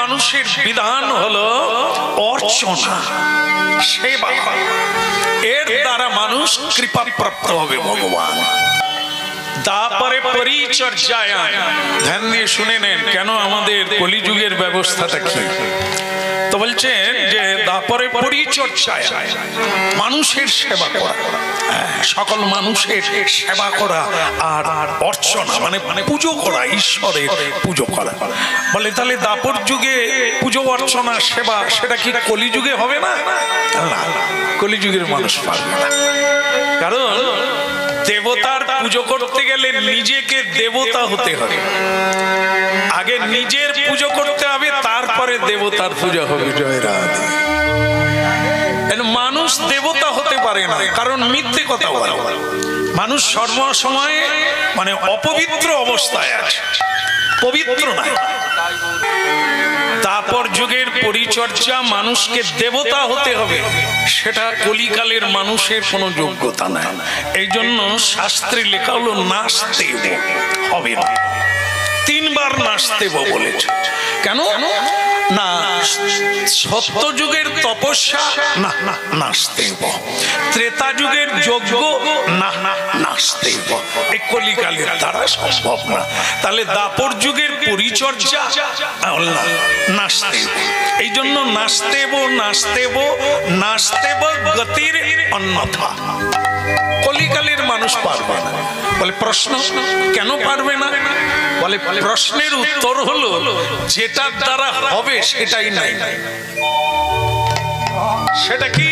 মানুষের বিধান হলো অর্চনা, সেবা। এর দ্বারা মানুষ কৃপা প্রাপ্ত হবে ভগবান। তারপরে পরিচর্যায়, ধ্যান দিয়ে শুনে নেন কেন আমাদের কলিযুগের ব্যবস্থাটা কি। তো বলছেন যে তারপরে পরিচর্যায় মানুষের সেবা করা, সকল মানুষের সেবা করা আর অর্চনা মানে পুজো করা, ঈশ্বরের পুজো করা। বলে তাহলে দাপর যুগে পুজো অর্চনা সেবা সেটা কি কলিযুগে হবে না? না, কলিযুগের মানুষ পারবে না। কারণ দেবতার পুজো করতে গেলে নিজেকে দেবতা হতে হবে, আগে নিজের পুজো করতে হবে, তারপরে দেবতার পূজা হবে। জয় রাধে। মানুষ দেবতা হতে পারে না, কারণ মিথ্যে কথা বলে। মানুষ সর্বসময় মানে অপবিত্র অবস্থায় আছে, পবিত্র নাই। তারপর যুগের পরিচর্যা মানুষকে দেবতা হতে হবে, সেটা কলিকালের মানুষের কোনো যোগ্যতা নাই। এই জন্য শাস্ত্রে লেখা হলো নাস্তে হবে না, 3 বার নাস্তেব বলেছে। কেন না? সত্য যুগের তপস্যা না নাস্তেব, ত্রেতা যুগের যজ্ঞ না নাস্তেব, এই কলিকালের দ্বারা সম্ভব না। তাহলে দাপর যুগের পরিচর্যা নাস্তেব। এই জন্য নাস্তেব নাস্তেব নাস্তেব গতির অন্যথা। কলিকালের মানুষ পারবে না। বলে প্রশ্ন কেন পারবে না? বলে প্রশ্নের উত্তর হলো যেটার দ্বারা হবে সেটাই নাই। সেটা কি?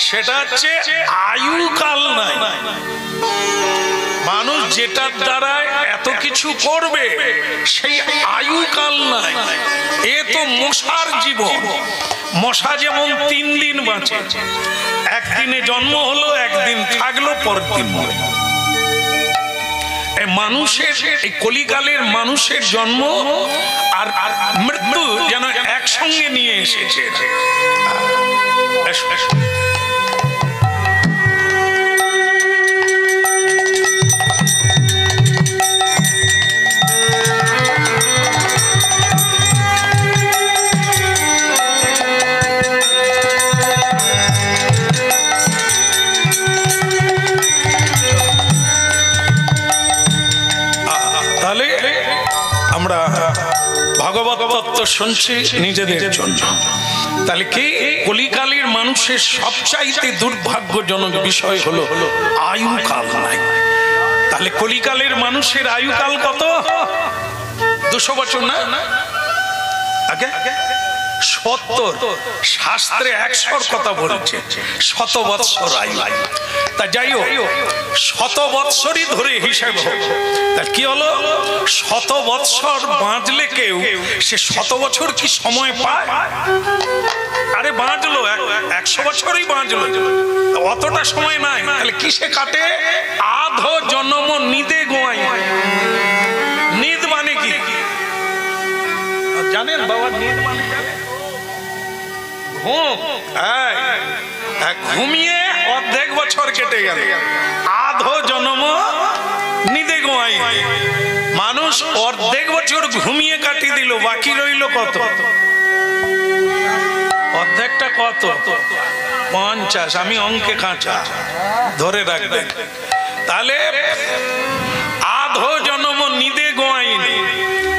সেটা হচ্ছে আয়ুকাল নাই। মানুষ যেটার দ্বারা এত কিছু করবে সেই আয়ুকাল নাই। এ তো মশার জীবন। মশা যেমন 3 দিন বাঁচে, একদিনে জন্ম হলো, একদিন থাকলো, পরের দিন মরে। মানুষের এই কলিকালের মানুষের জন্ম আর মৃত্যু যেন একসঙ্গে নিয়ে এসেছে। আমরা ভগবত তত্ত্ব শুনছি নিজেদের জন্য। তাহলে কি কলিকালের মানুষের সবচাইতে দুর্ভাগ্যজনক বিষয় হলো আয়ুকাল নাই। তাহলে কলিকালের মানুষের আয়ুকাল কত? 200 বছর না? আগে 70, শাস্ত্রে 100 কথা বলেছে, 100 বৎসর আয়ু। তা যাই হোক, 100 বৎসরই ধরে হিসাব হোক। তা কি হলো? 100 বৎসর বাঁচলে কেউ সে 100 বছর কি সময় পায়? আরে বাঁচলো 100 বছরই বাঁচলো, অতটা সময় নাই। তাহলে কিসে কাটে? আধো জন্ম নিদে গোয়াই। নিদ মানে কি জানেন বাবা? নিদ মানে ঘুমিয়ে অর্ধেক বছর কেটে গেল, আধো জন্ম নিদে গোয়াই। মানুষ অর্ধেক বছর ঘুমিয়ে কাটিয়ে দিল, বাকি রইল কত? অর্ধেকটা কত? 50। আমি অঙ্কে কাঁচা, ধরে রাখবেন। তাহলে আধো জন্ম নিদে গোয়াইনি।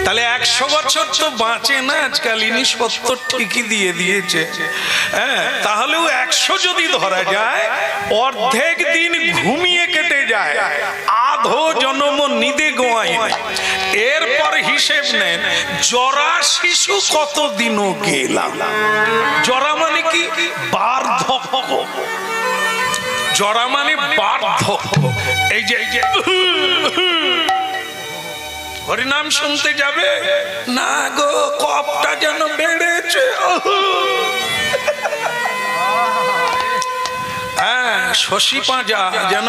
তাহলে 100 বছর তো বাঁচে না আজকাল, ইনি 70 ঠিকই দিয়ে দিয়েছে। হ্যাঁ, তাহলেও 100 যদি ধরা যায়, অর্ধেক দিন ঘুমিয়ে কেটে যায়, আধো জন্ম নিদে গোয়াই। এরপর হিসেব নেন জরা শিশু কত দিনও গেলাম। জরা মানে কি? বার্ধক্য। জরা মানে বার্ধক্য। এই যে হরিনাম শুনতে যাবে না গো, কপটা যেন বেড়েছে। হ্যাঁ, শশী পাঁজা যেন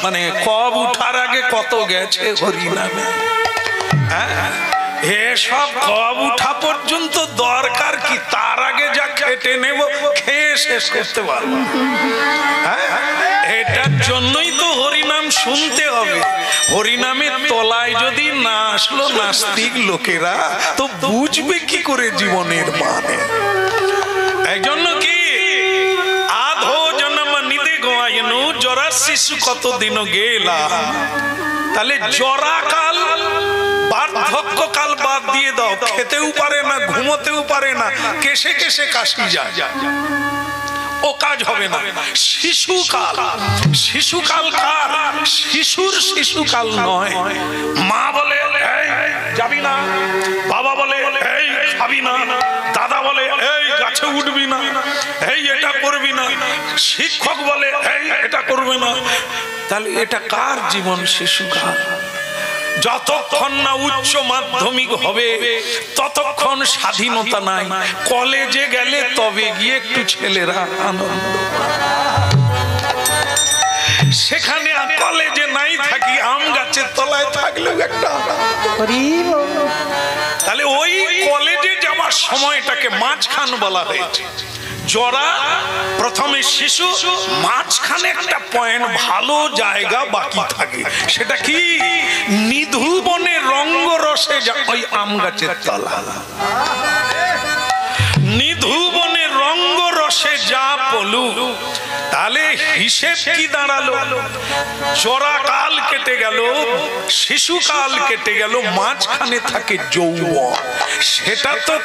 মানে কব উঠার আগে কত গেছে হরিনামে। হ্যাঁ, এসব কব উঠা পর্যন্ত দরকার কি? তার আগে যা খেটে নেব, খেয়ে শেষ করতে পারবো। এটার জন্যই তো হরিনাম শুনতে হবে। হরিনামের তলায় যদি না আসলো নাস্তিক লোকেরা, তো বুঝবে কি করে জীবনের মানে? এই জন্য কি আধো জন্ম নিদে গোয়াইনু জরা শিশু কতদিন গেলা। তাহলে জরা কাল বার্ধক্য কাল বাদ দিয়ে দাও, খেতেও পারে না, ঘুমোতেও পারে না, কেসে কেসে কাশি যায়, ও কাজ হবে না। শিশুকাল, শিশুকাল কার? শিশুর শিশুকাল নয়। মা বলে এই যাবি না, বাবা বলে এই খাবি না, দাদা বলে এই গাছে উঠবি না, এই এটা করবি না, শিক্ষক বলে এই এটা করবে না। তাহলে এটা কার জীবন? শিশুকাল। যতক্ষণ না উচ্চ মাধ্যমিক হবে ততক্ষণ স্বাধীনতা নাই। কলেজে গেলে তবে গিয়ে একটু ছেলেরা আনন্দ, সেখানে কলেজে নাই থাকি আম গাছের তলায় থাকলেও একটা। তাহলে ওই কলেজে যাওয়ার সময়টাকে মাঝখান বলা হয়েছে। জরা প্রথমে শিশু, মাঝখানে একটা পয়েন্ট ভালো জায়গা বাকি থাকে। সেটা কি? নিধুবনে রঙ্গরসে ওই আম গাছের তলা। নিধুবনে রঙ্গরসে যা পলু। তাহলে হিসেব কি দাঁড়ালো? জরা কাল কেটে গেল, শিশুকাল কেটে গেল, মাঝখানে থাকে যৌবন। সেটা তো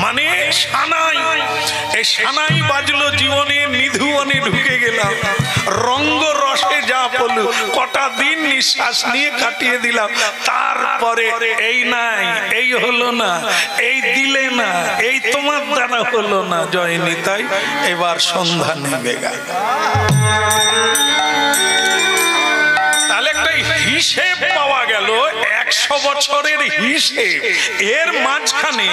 মানে সানাই। এই সানাই বাজলো জীবনে, নিধুবনে ঢুকে গেলাম, রঙ্গ রসে যা পলু, কটা দিন নিঃশ্বাস নিয়ে কাটিয়ে দিলাম। তারপরে এই নাই, এই হলো না, এই দিলে না, এই তোমার দ্বারা হলো না, জয় নিতাই। এবার সন্ধ্যা নেমে গেল। তাহলে একটা হিসেব পাওয়া গেল, 100 বছরের হিসেব। এর মাঝখানে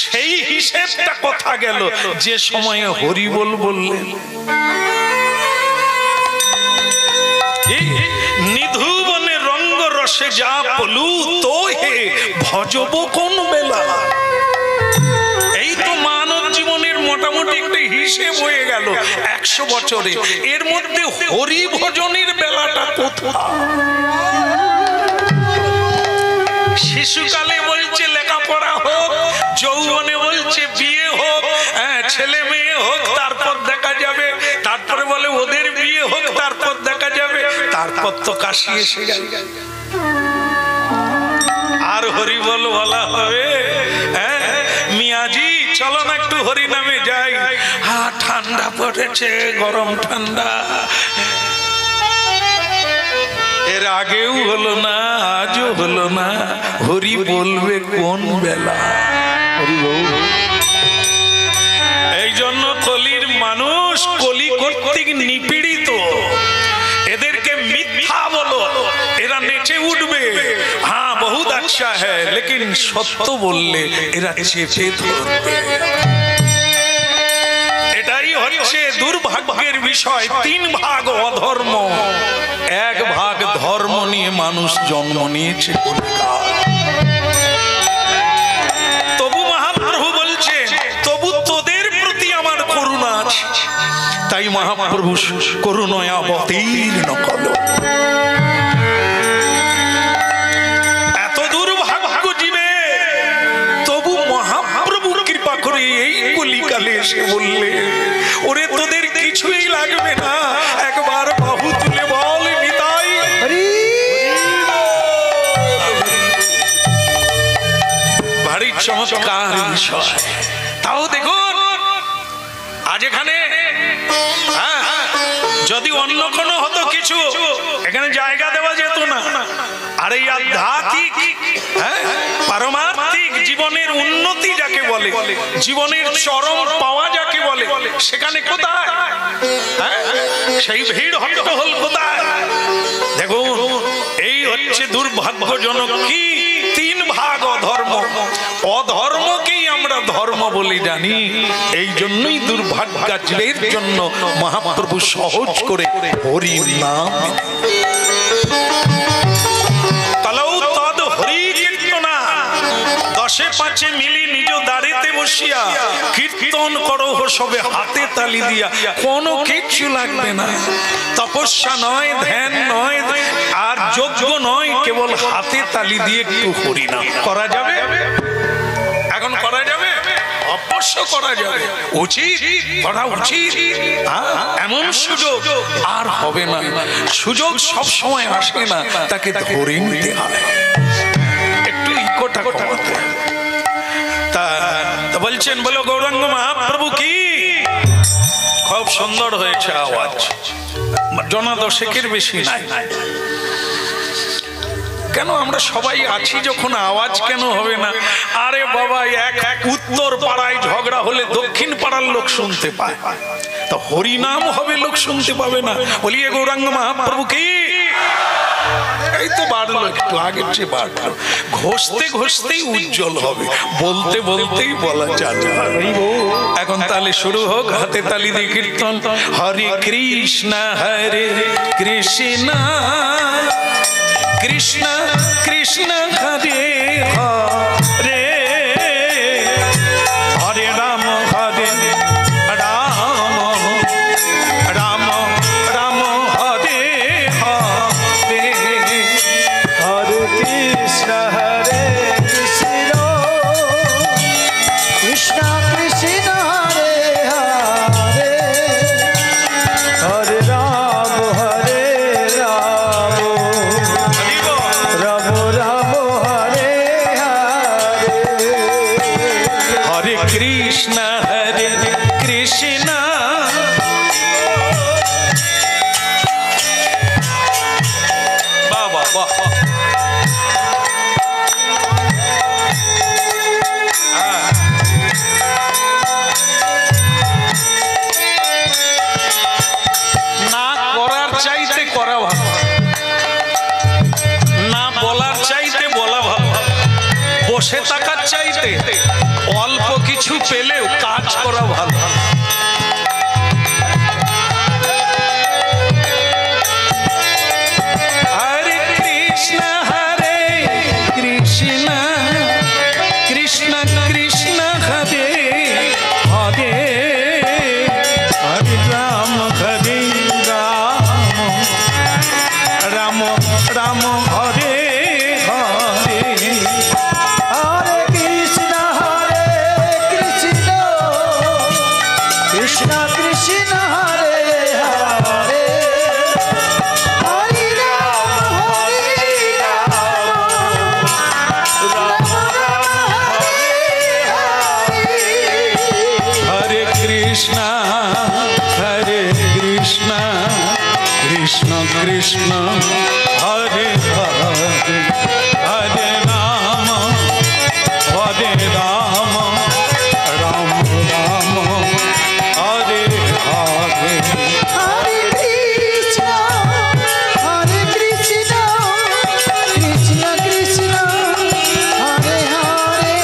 সেই হিসেবটা কথা গেল যে সময়ে হরিবোল বললেন। নিধুবনে রঙ্গ রসে যা পলু, তো হে ভজব কোন বেলা। এই তো মানব জীবনের মোটামুটি একটা হিসেব হয়ে গেল 100 বছরে। এর মধ্যে হরি ভজনের বেলাটা কোথায়? শিশুকালে বলছে লেখাপড়া হোক, যৌবনে বলছে বিয়ে হোক, ছেলে মেয়ে হোক, তারপর দেখা যাবে। তারপরে বলে ওদের বিয়ে হোক, তারপর দেখা যাবে। তারপর তো কাশি এসে গেল, আর হরি বল বলা হবে। মিয়াজি চলো না একটু হরি নামে যাই। হ্যাঁ, ঠান্ডা পড়েছে, গরম ঠান্ডা। এর আগেও হলো না, আজও হলো না। হরি বলবে কোন বেলা? এই জন্য কলির মানুষ কলি কর্তৃক নিপীড়িত। এদেরকে মিথ্যা বলো, এরা নেচে উঠবে। হ্যাঁ, বহুত আচ্ছা হ্যাঁ, লেকিন সত্য বললে এরা চেপে ধরবে। এটাই হচ্ছে দুর্ভাগ্যের বিষয়। 3 ভাগ অধর্ম, 1 ভাগ ধর্ম নিয়ে মানুষ জন্ম নিয়েছে। তবু মহাপ্রভু বলছে, তবু তোদের প্রতি আমার করুণা আছে, তাই মহাপ্রভু করুণায় অবতীর্ণ করল। এত দুর্ভাগ্য জীবে, তবু মহাপ্রভু কৃপা করে এই কলিকালে এসে বললে, ওরে তোদের কিছুই লাগবে না, একবার বাহু তুলে বল নিতাই। ভারী চমৎকার বিষয়। তাও দেখুন, আজ এখানে যদি অন্য কোনো হতো কিছু, এখানে জায়গা দেওয়া যেত না। আর এই আধ্যাত্মিক পারমার্থিক জীবনের উন্নতি যাকে বলে, জীবনের চরম পাওয়া যাকে বলে, সেখানে কোথায় সেই ভিড় হল কোথায়? দেখুন, এই হচ্ছে দুর্ভাগ্যজনক। কি 3 ভাগ অধর্ম। অধর্মকেই আমরা ধর্ম বলে জানি। এই জন্যই দুর্ভাগ্যের জন্য মহাপ্রভু সহজ করে হরি নাম। তাহলেও তদ হরি কীর্তনা 10 5 মিলি নিজ দাঁড়িতে বসিয়া কীর্তন করো সবে হাতে তালি দিয়া, কোনো কিছু লাগবে না। তপস্যা নয়, ধ্যান নয়, আর যজ্ঞ নয়, কেবল হাতে তালি দিয়ে একটু হরিনাম করা যাবে। এখন করা যাবে, অবশ্য করা যাবে, উচিত করা উচিত। এমন সুযোগ আর হবে না। সুযোগ সব সময় আসে না, তাকে ধরে নিতে হয়। একটু ইকোটা কমাতে হয়। তা বলছেন, বলো গৌরাঙ্গ মহাপ্রভু কি খুব সুন্দর হয়েছে আওয়াজ, জনা দশেকের বেশি নাই। কেন আমরা সবাই আছি যখন আওয়াজ কেন হবে না? আরে বাবা, এক উত্তর পাড়ায় ঝগড়া হলে দক্ষিণ পাড়ার লোক শুনতে পায়, তো হরিনাম হবে লোক শুনতে পাবে না? বলিয়ে গৌরাঙ্গ মহাপ্রভু কি, এই তো বাড়লো, একটু আগের চেয়ে বাড়লো। ঘষতে ঘষতেই উজ্জ্বল হবে, বলতে বলতেই বলা যাবে। এখন তাহলে শুরু হোক, হাতে তালি দিয়ে কীর্তন। হরে কৃষ্ণ হরে কৃষ্ণ কৃষ্ণ কৃষ্ণ হরে হরে, হরে রাম হরে রাম, রাম রাম হরে হরে, হরে কৃষ্ণ কৃষ্ণ কৃষ্ণ হরে হরে, হরে রাম রাম রাম হরে হরে, হরে কৃষ্ণ হরে কৃষ্ণ বাবা বাহ, না করার চাইতে করা ভালো, না বলার চাইতে বলা ভালো, বসে থাকার চাইতে অল্প কিছু পেলেও কাজ করা ভালো। হরে কৃষ্ণ হরে কৃষ্ণ কৃষ্ণ কৃষ্ণ হরে হরে, হরে রাম রাম রাম হরে হরে, হরে কৃষ্ণ কৃষ্ণ কৃষ্ণ হরে হরে, হরে রাম রাম হরে হরে, হরে কৃষ্ণ কৃষ্ণ কৃষ্ণ কৃষ্ণ হরে হরে, হরে রাম রাম রাম হরে হরে, হরে কৃষ্ণ কৃষ্ণ কৃষ্ণ হরে হরে,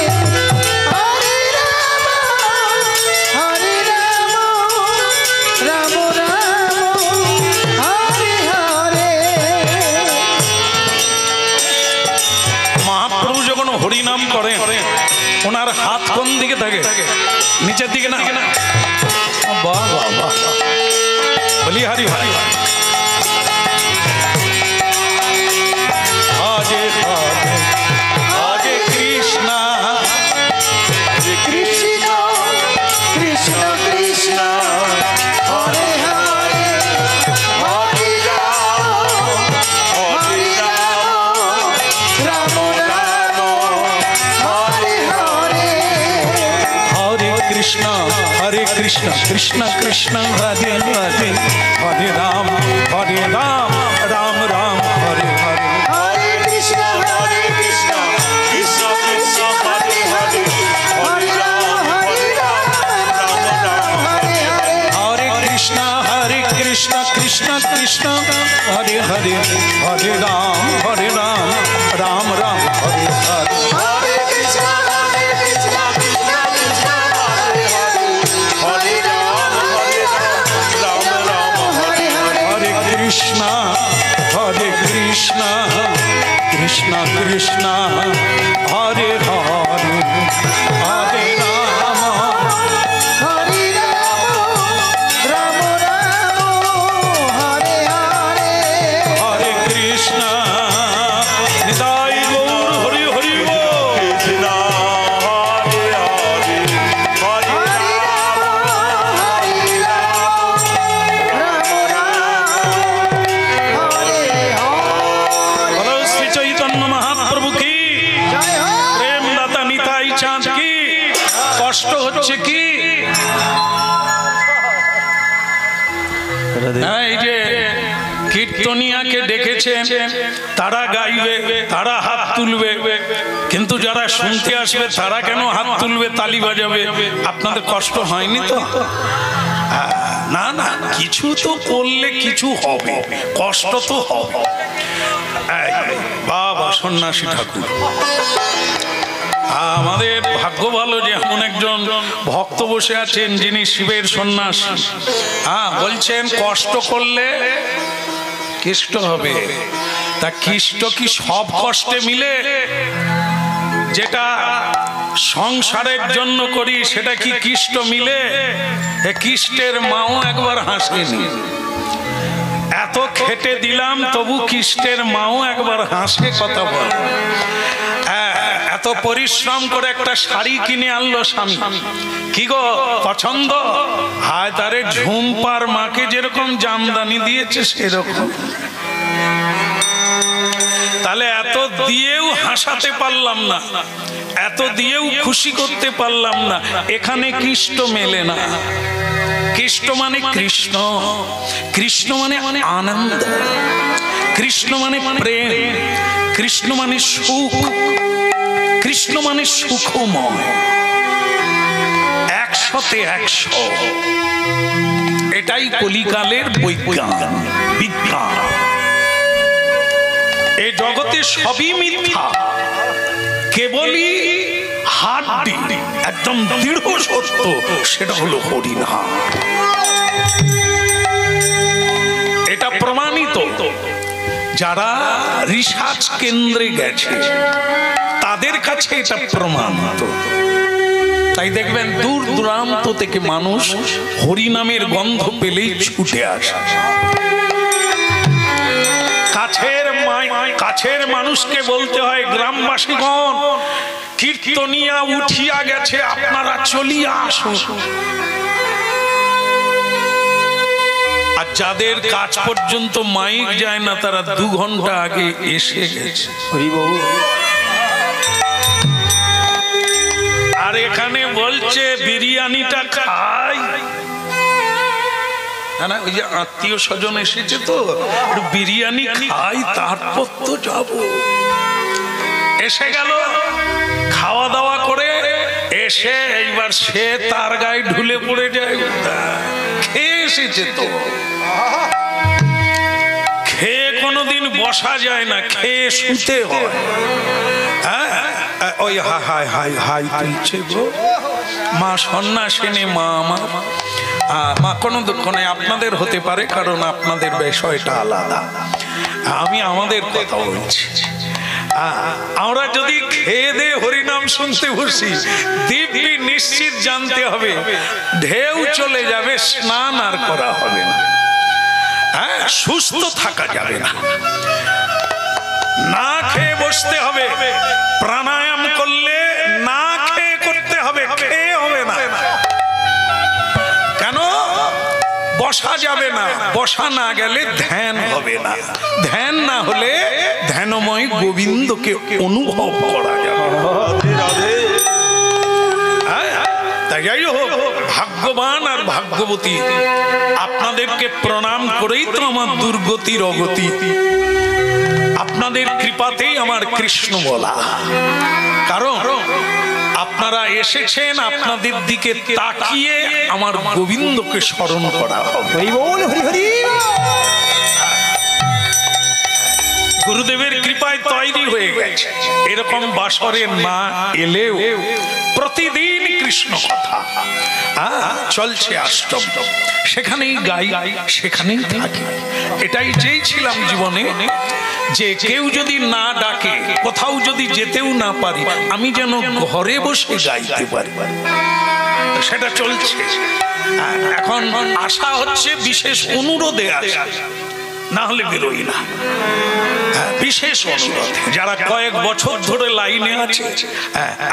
হরে রাম রাম রাম হরে হরে। মহাপ্রভু যখন হরিনাম করেন, ওনার হাত কোন দিকে থাকে? নিচের দিকে না? বাহ বাহ বাহ, বলি হরি হরি হরে হরে, হরে কৃষ্ণ কৃষ্ণ কৃষ্ণ কৃষ্ণ হরে হরে, হরে রাম রাম হরে হরে, হরে কৃষ্ণ কৃষ্ণ কৃষ্ণ হরে হরে, হরে রাম রাম রাম হরে হরে, হরে কৃষ্ণ কৃষ্ণ কৃষ্ণ হরে হরে, হরে রাম রাম হরে হরে, হরে কৃষ্ণ কৃষ্ণ কৃষ্ণ হরে হরে, হরে রাম রাম রাম হরে হরে, হরে কৃষ্ণ কৃষ্ণ কৃষ্ণ হরে হরে, হরে রাম রাম হরে হরে, হরে কৃষ্ণ কৃষ্ণ কৃষ্ণ হরে হরে, হরে রাম কষ্ট হচ্ছে কি, এই যে কীর্তনিয়াকে ডেকেছেন, তারা গাইবে, তারা হাত তুলবে, কিন্তু যারা শুনতে আসবে তারা কেন হাত তুলবে, তালি বাজাবে? আপনাদের কষ্ট হয়নি তো? না না, কিছু তো করলে কিছু হবে, কষ্ট তো হবে। বাবা সন্ন্যাসী ঠাকুর, আমাদের ভাগ্য ভালো যে এমন একজন ভক্ত বসে আছেন যিনি শিবের সন্ন্যাসী। বলছেন কষ্ট করলে কষ্ট হবে। তা কষ্ট কি সব কষ্টে মিলে? যেটা সংসারের জন্য করি সেটা কি কষ্ট মিলে? কষ্টের মাও একবার হাসেনি। এত খেটে দিলাম তবু কষ্টের মাও একবার হাসে কথা বল। এত পরিশ্রম করে একটা শাড়ি কিনে আনলো স্বামী, কি গো পছন্দ? হায় তারে ঝুমপার মাকে যেরকম জামদানি দিয়েছে সেরকম। তাহলে এত দিয়েও হাসাতে পারলাম না, এত দিয়েও খুশি করতে পারলাম না, এখানে কৃষ্ণ মেলে না। কৃষ্ণ মানে কৃষ্ণ, কৃষ্ণ মানে আনন্দ, কৃষ্ণ মানে প্রেম, কৃষ্ণ মানে সুখ, কৃষ্ণ মানে সুখময়, 100তে 100। এটাই কলিকালের বিজ্ঞান। এই জগতে সবই মিথ্যা, কেবলই হাড্ডি একদম দৃঢ় সত্য, সেটা হলো হরিনাম। এটা প্রমাণিত, যারা রিসার্চ কেন্দ্রে গেছে তাদের কাছে এটা প্রমাণিত। তাই দেখবেন দূর দূরান্ত থেকে মানুষ হরিনামের গন্ধ পেলেই ছুটে আসে। কাছের মানুষকে বলতে হয়, গ্রামবাসীগণ কীর্তনিয়া উঠিয়া গেছে, আপনারা চলিয়া আসুন। আর যাদের কাজ পর্যন্ত মাইক যায় না তারা 2 ঘন্টা আগে এসে গেছে। আর এখানে বলছে বিরিয়ানিটা খাই না, ওই যে আত্মীয় স্বজন এসেছে তো একটু বিরিয়ানি খাই তারপর তো যাব। এসে গেল, খাওয়া দাওয়া করে এসে এইবার সে তার গায়ে ঢুলে পড়ে যায়। খেয়ে এসেছে তো, খেয়ে কোনোদিন বসা যায় না, খেয়ে শুতে হয়। ওই হাই হাই হাই তুলছে গো মা সন্ন্যাসিনী মা আমার। মা কোনো দুঃখ নেই, আপনাদের হতে পারে, কারণ আপনাদের বিষয়টা আলাদা, আমি আমাদের কথা বলছি। আমরা যদি খেয়ে দে হরিনাম শুনতে বসি, দিব্যি নিশ্চিত জানতে হবে ঢেউ চলে যাবে, স্নান আর করা হবে না, সুস্থ থাকা যাবে না। না খেয়ে বসতে হবে, প্রাণায়াম করলে না খেয়ে করতে হবে, খেয়ে হবে না। কেন বসা যাবে না? বসা না গেলে ধ্যান হবে না, ধ্যান না হলে ধ্যানময় গোবিন্দকে অনুভব করা যাবে। তাই যাই হোক, ভাগ্যবান আর ভাগ্যবতী আপনাদেরকে প্রণাম করেই তো আমার দুর্গতির অগতি। আপনাদের কৃপাতেই আমার কৃষ্ণ বলা, কারণ আপনারা এসেছেন, আপনাদের দিকে তাকিয়ে আমার গোবিন্দকে স্মরণ করা হবে। গুরুদেবের কৃপায় তৈরি হয়ে গেছে। এরকম বাসরে না এলেও প্রতিদিন কৃষ্ণ কথা চলছে, আষ্টম, সেখানেই গাই, সেখানেই থাকি। এটাই চেয়েছিলাম জীবনে, যে কেউ যদি না ডাকে, কোথাও যদি যেতেও না পারি, আমি যেন ঘরে বসে গাইতে পারি। সেটা চলছে। এখন আশা হচ্ছে বিশেষ অনুরোধে আসে, না হলে বেরোই না। বিশেষ অনুরোধ, যারা কয়েক বছর ধরে লাইনে আছে,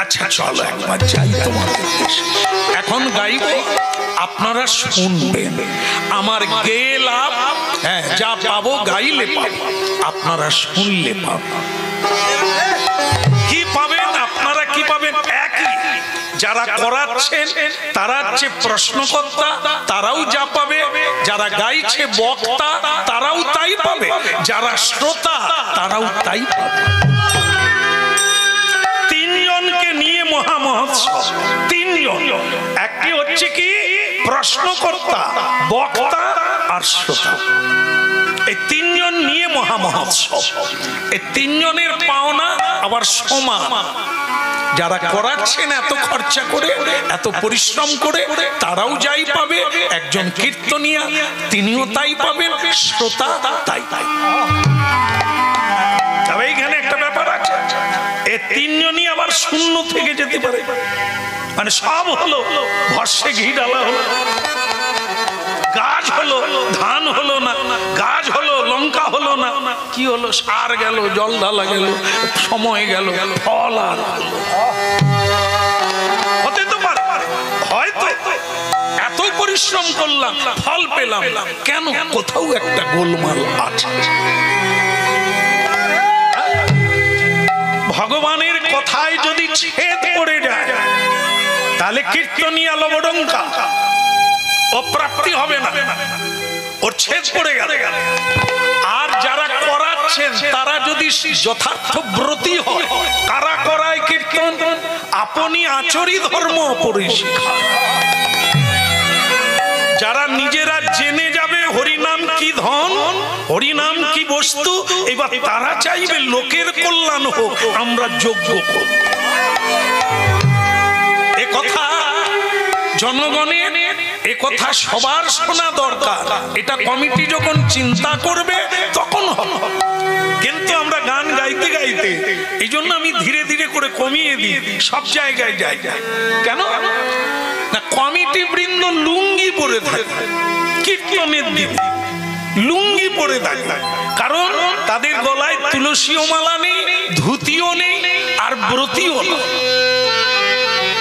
আচ্ছা চলো একবার যাই তোমাদের দেশে। এখন গাইব, আপনারা শুনবেন, আমার গেয়ে লাভ, যা পাবো গাইলে পাবো, আপনারা শুনলে পাবো। কি পাবেন আপনারা, কি পাবেন? একই যারা করাচ্ছেন তারা হচ্ছে প্রশ্নকর্তা, তারাও যা পাবে, যারা গাইছে বক্তা তারাও তাই পাবে, যারা শ্রোতা তারাও তাই পাবে। তিনজনকে নিয়ে মহামহোৎসব, তিনজন। একটি হচ্ছে কি প্রশ্নকর্তা, বক্তা আর শ্রোতা। এই তিনজন নিয়ে মহামহোৎসব। এই তিনজনের পাওনা আবার সমান। যারা করাচ্ছেন এত খরচা করে, এত পরিশ্রম করে, তারাও যাই পাবে, একজন কীর্তনিয়া তিনিও তাই পাবেন, শ্রোতা তাই পাই। তবে এইখানে একটা ব্যাপার আছে, এই তিনজনই আবার শূন্য থেকে যেতে পারে। মানে সব হলো, ভস্যে ঘি ডালা হলো, গাছ হলো ধান হলো না, গাছ হলো লঙ্কা হলো না, কি হলো সার গেল, জল ঢালা গেল, সময় গেল, ফল আর হতে তো পারে। হয়তো এতই পরিশ্রম করলাম, ফল পেলাম কেন? কোথাও একটা গোলমাল আছে। ভগবানের কথায় যদি ছেদ পড়ে যায় তাহলে কীর্তনিয়া লবডঙ্কা অপ্রাপ্তি হবে না, ওর ছেদ পড়ে গেল। আর যারা করাচ্ছেন তারা যদি যথার্থ ব্রতী হয়, কারা করায় কীর্তন? আপনি আচরি ধর্ম পরিশিখা। যারা নিজেরা জেনে যাবে হরিনাম কি ধন, হরিনাম কি বস্তু, এবার তারা চাইবে লোকের কল্যাণ হোক, আমরা যোগ্য করব। এ কথা জনগণের, এ কথা সবার শোনা দরকার। এটা কমিটি যখন চিন্তা করবে তখন হবে। কিন্তু আমরা গান গাইতে গাইতে, এই জন্য আমি ধীরে ধীরে করে কমিয়ে দিই, সব জায়গায় যাই। কেন না, কমিটি বৃন্দ লুঙ্গি পরে থাকে কীর্তনের দিন, লুঙ্গি পরে থাকে, কারণ তাদের গলায় তুলসীও মালা নেই, ধুতিও নেই, আর ব্রতিও নেই।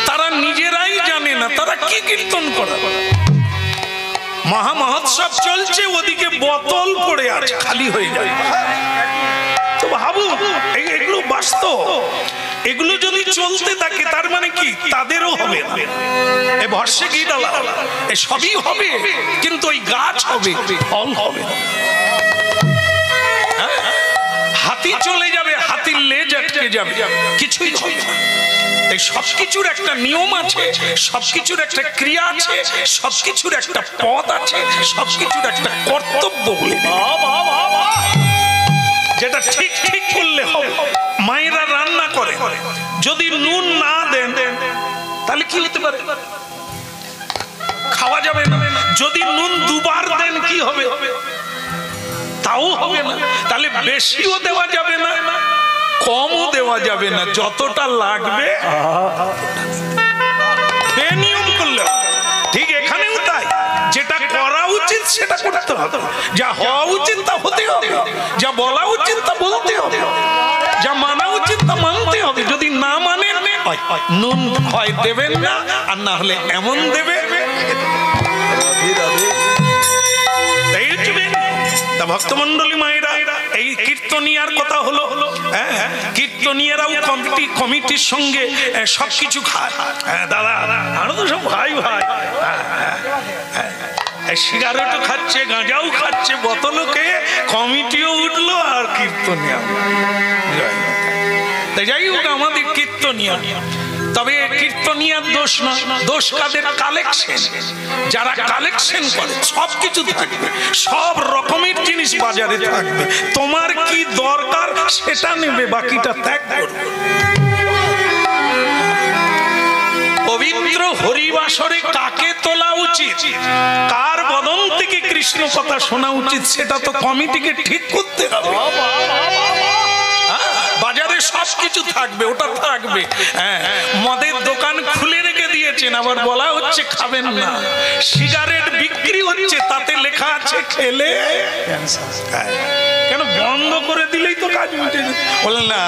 তারা নিজেরাই জানে না তারা কি কীর্তন করে। মহামহোৎসব চলছে, ওদিকে বোতল পড়ে আছে, খালি হয়ে যায়। তো ভাবু, এগুলো বাস্তব। এগুলো যদি চলতে থাকে তার মানে কি তাদেরও হবে না। এ ভস্যে ঘি ডালা এ সবই হবে, কিন্তু ওই গাছ হবে, ফল হবে। হাতি চলে যাবে, হাতির লেজ আটকে যাবে, কিছুই হবে না। এই সবকিছুর একটা নিয়ম আছে, সবকিছুর একটা ক্রিয়া আছে, সবকিছুর একটা পথ আছে, সবকিছুর একটা কর্তব্য বলে যেটা ঠিক ঠিক করলে হবে। মায়েরা রান্না করে, যদি নুন না দেন তাহলে কি হতে পারে? খাওয়া যাবে না। যদি নুন দুবার দেন কি হবে? তাও হবে না। তাহলে বেশিও দেওয়া যাবে না, কমও দেওয়া যাবে না, যতটা লাগবে বেনিয়ম করলে। ঠিক এখানেও তাই, যেটা করা উচিত সেটা করতে হবে, যা হওয়া উচিত তা হতে হবে, যা বলা উচিত তা বলতে হবে, যা মানা উচিত তা মানতে হবে। যদি না মানেন, নুন হয় দেবেন না, আর না হলে এমন দেবে। ভক্তমন্ডলী মায়েরা, এই কীর্তনিয়ার কথা হলো, কীর্তনিয়ারাও কমিটির সঙ্গে সবকিছু খায়। দাদা আরো তো সব ভাই ভাই, সিগারেটও খাচ্ছে, গাঁজাও খাচ্ছে, বোতলও খেয়ে কমিটিও উঠলো আর কীর্তনিয়া। যাই হোক, আমাদের কীর্তনিয়া। তবে কীর্তনিয়ার দোষ না, দোষ কাদের? কালেকশন। যারা কালেকশন করে সবকিছু থাকবে, সব রকমের জিনিস বাজারে থাকবে, তোমার কি দরকার সেটা নেবে, বাকিটা ত্যাগ করবে। পবিত্র হরিবাসরে কাকে তোলা উচিত, কার বদন থেকে কৃষ্ণ কথা শোনা উচিত, সেটা তো কমিটিকে ঠিক করতে হবে। বাজারে সবকিছু থাকবে, ওটা থাকবে। মদের দোকান খুলে রেখে দিয়েছেন, আবার বলা হচ্ছে খাবেন না। সিগারেট বিক্রি হচ্ছে, তাতে লেখা আছে খেলে। কেন বন্ধ করে দিলেই তো কাজ মিটে যেত। বলেন না,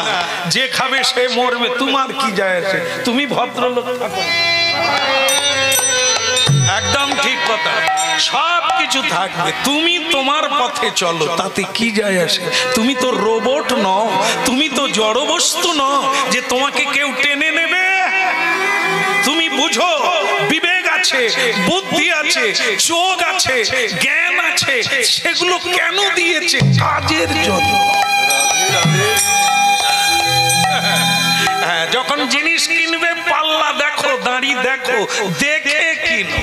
যে খাবে সে মরবে, তোমার কি যায় আসে, তুমি ভদ্রলোক থাকো। একদম ঠিক কথা, সব কিছু থাকবে, তুমি তোমার পথে চলো, তাতে কি যায় আসে। তুমি তো রোবট নও, তুমি তো জড় বস্তু নও যে তোমাকে কেউ টেনে নেবে। তুমি বুঝো বিবেক আছে, বুদ্ধি আছে, চোখ আছে, জ্ঞান আছে, সেগুলো কেন দিয়েছে? কাজের জন্য। যখন জিনিস কিনবে পাল্লা দেখো, দাঁড়ি দেখো, দেখে কিনো।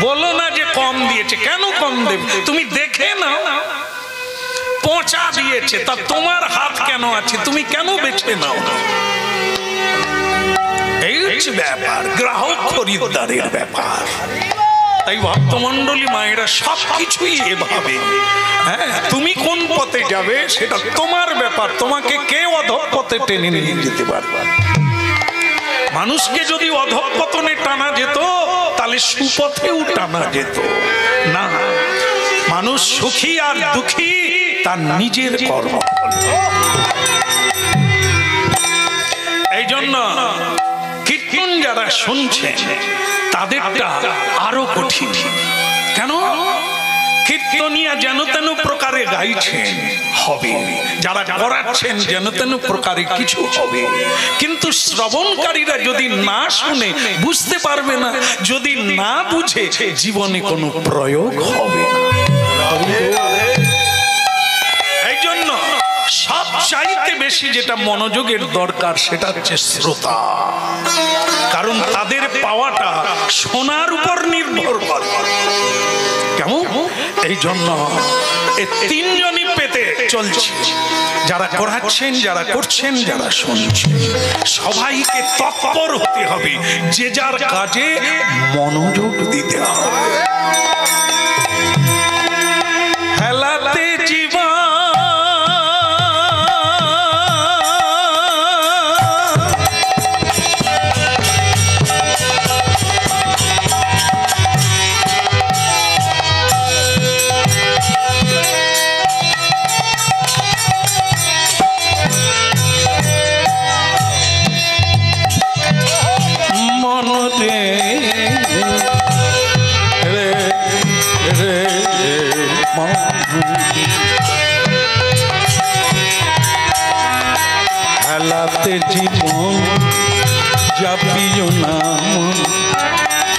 বলো না যে কম দিয়েছে, কেন কম দেবে? তুমি দেখে নাও। পচা দিয়েছে, তা তোমার হাত কেন আছে? তুমি কেন বেছে নাও? এই হচ্ছে ব্যাপার, গ্রাহক খরিদ্দারের ব্যাপার। তাই ভক্তমণ্ডলী মায়েরা সবকিছুই এভাবে। হ্যাঁ, তুমি কোন পথে যাবে সেটা তোমার ব্যাপার, তোমাকে কে অধঃপথে টেনে নিয়ে যেতে পারবে? মানুষকে যদি অধঃপতনে টানা যেত তাহলে সুপথেও টানা যেত না। মানুষ সুখী আর দুঃখী তার নিজের কর্ম। এই জন্য কীর্তন যারা শুনছে তাদেরটা আরো কঠিন। কেন? কীর্তনিয়া যেন তেন প্রকারে গাইছেন, হবে। যারা করাচ্ছেন যেন তেন প্রকারে কিছু হবে, কিন্তু শ্রবণকারীরা যদি না শুনে বুঝতে পারবে না, যদি না বুঝে জীবনে কোনো প্রয়োগ হবে না। এই জন্য সবচাইতে বেশি যেটা মনোযোগের দরকার সেটা হচ্ছে শ্রোতা, কারণ তাদের পাওয়াটা শোনার উপর নির্ভর করে। কেমন? এই জন্য এই তিনজনই পেতে চলছে, যারা করাচ্ছেন, যারা করছেন, যারা শুনছেন, সবাইকে তৎপর হতে হবে, যে যার কাজে মনোযোগ দিতে হবে। হেলাতে জীবন হেলাতে জীবন জাপিও নাম,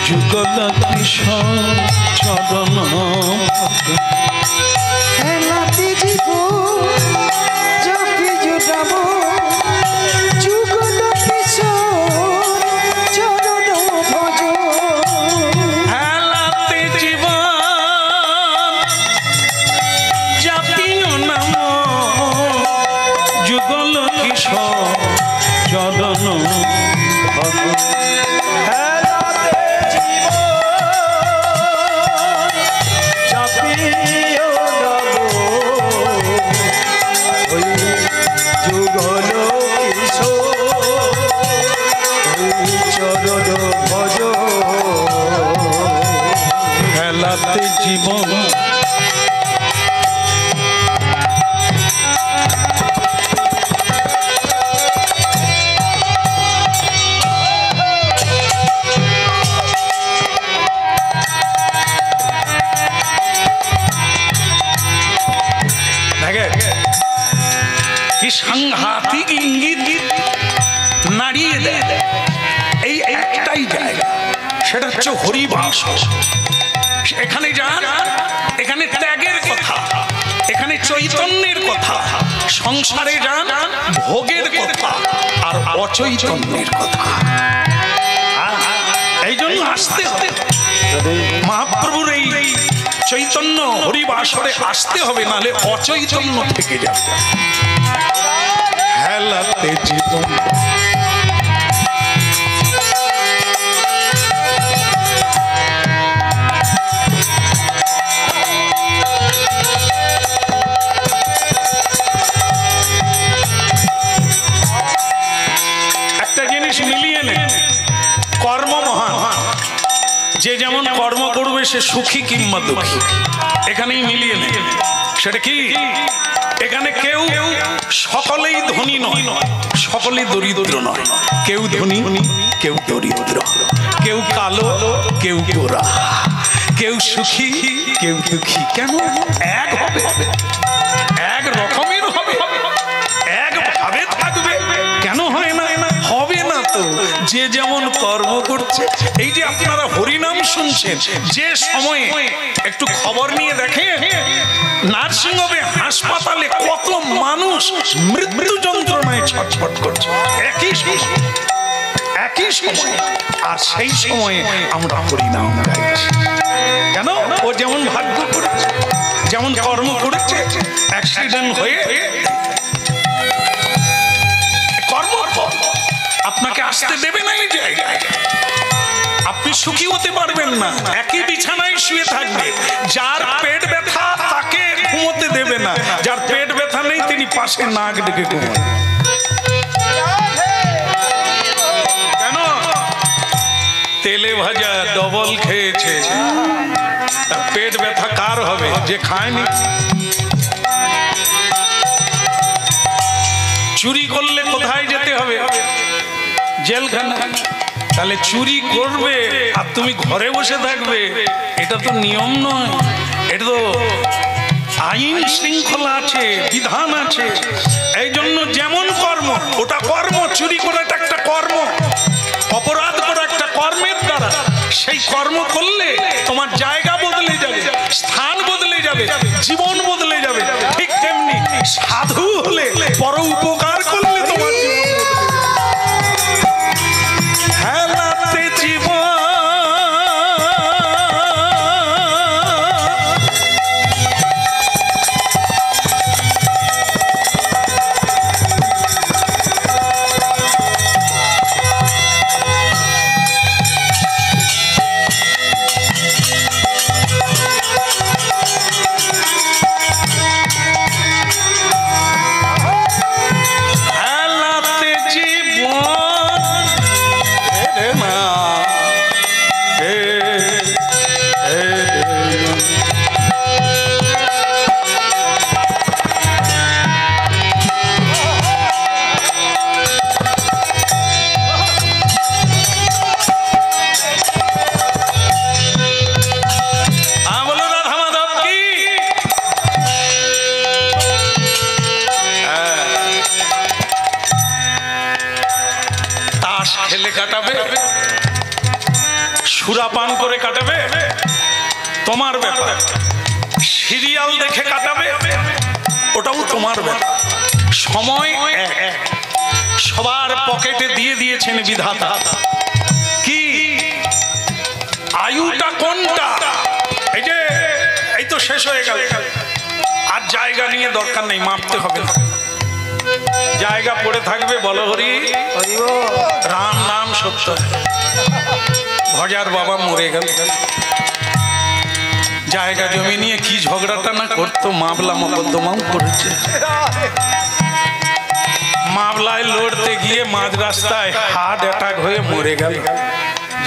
যুগল কৃষ্ণ চরণ। হেলাতে জীবন জাপিও নাম, যুগল কৃষ্ণ চরণ ভজ। হেলাতে জীবন জাপিও নাম, যুগল কিশোর চরণ ভজ। হেলাতে জীবন জাপিও নাম, ওই যুগল কিশোর ওই চরণ ভজ। হেলাতে জীবন কি সাংঘাতিক ইঙ্গিত নাড়িয়ে দেয়। এই একটাই জায়গা, সেটা হচ্ছে হরিবাস। এখানে যান, এখানে ত্যাগের কথা, এখানে চৈতন্যের কথা। সংসারে যান, ভোগের কথা আর অচৈতন্যের কথা। এই জন্য আসতে হবে মহাপ্রভুর এই চৈতন্য হরিবাসরে আসতে হবে, নাহলে অচৈতন্য থেকে যাবে। হেলাতে জীবন একটা জিনিস মিলিয়ে নে, কর্ম মহান। যে যেমন কর্ম করবে সে সুখী কিংবা দুঃখী, এখানেই মিলিয়ে নে। সেটা কি? এখানে কেউ সকলেই ধনী নয়, সকলেই দরিদ্র নয়। কেউ ধনী, কেউ দরিদ্র, কেউ কালো, কেউ গোরা, কেউ সুখী, কেউ দুঃখী। কেন? এক হবে, এক রকমের হবে, এক ভাবে থাকবে। কেন হয় না? হবে হবে না তো, যে যেমন কর্ম করছে। এই যে আপনারা হরিনাম শুনছেন, যে সময়ে একটু খবর নিয়ে দেখেন নার্সিংহোমে হাসপাতালে কত মানুষ মৃত্যু যন্ত্রণায় ছটফট করছে একই সময়, আর সেই সময়ে আমরা হরিনাম গাইছি। কেন? ও যেমন ভাগ্য করেছে, যেমন কর্ম করেছে, অ্যাক্সিডেন্ট হয়ে কর্ম আপনাকে আসতে দেবে না এই জায়গায়, আপনি সুখী হতে পারবেন না, একই বিছানায় শুয়ে থাকবে। যার পেট ব্যথা তাকে ঘুমোতে দেবে না, যার পেট ব্যথা নেই তিনি পাশে নাক ডেকে ঘুমান। কেন? তেলে ভাজা ডবল খেয়েছে, তার পেট ব্যথা কার হবে? যে খায়নি। চুরি করলে কোথায় যেতে হবে? জেলখানা। তাহলে চুরি করবে আর তুমি ঘরে বসে থাকবে, এটা তো নিয়ম নয়, এটা তো আইন শৃঙ্খলা আছে, বিধান আছে। এই জন্য যেমন কর্ম ওটা কর্ম, চুরি করাটা একটা কর্ম, অপরাধ করা একটা কর্মের দ্বারা। সেই কর্ম করলে তোমার জায়গা বদলে যাবে, স্থান বদলে যাবে, জীবন বদলে যাবে। ঠিক তেমনি সাধু হলে, পর উপকার করলে তোমার জীবন হেলাতে জীবন। সুরাপান করে কাটাবে তোমার ব্যাপার, সিরিয়াল দেখে কাটাবে ওটাও তোমার ব্যাপার। সময় সবার পকেটে দিয়ে দিয়েছেন বিধাতা। কি আয়ুটা কোনটা? এই যে এই তো শেষ হয়ে গেল, আর জায়গা নিয়ে দরকার নেই, মাপতে হবে না, জায়গা পড়ে থাকবে। বলো হরি রাম নাম সত্য। ভজার বাবা মরে গেল, জায়গা জমি নিয়ে কি ঝগড়াটা না করতো, মামলা মকদ্দমাও করেছে। মামলায় লড়তে গিয়ে মাঝ রাস্তায় হার্ট অ্যাটাক হয়ে মরে গেল,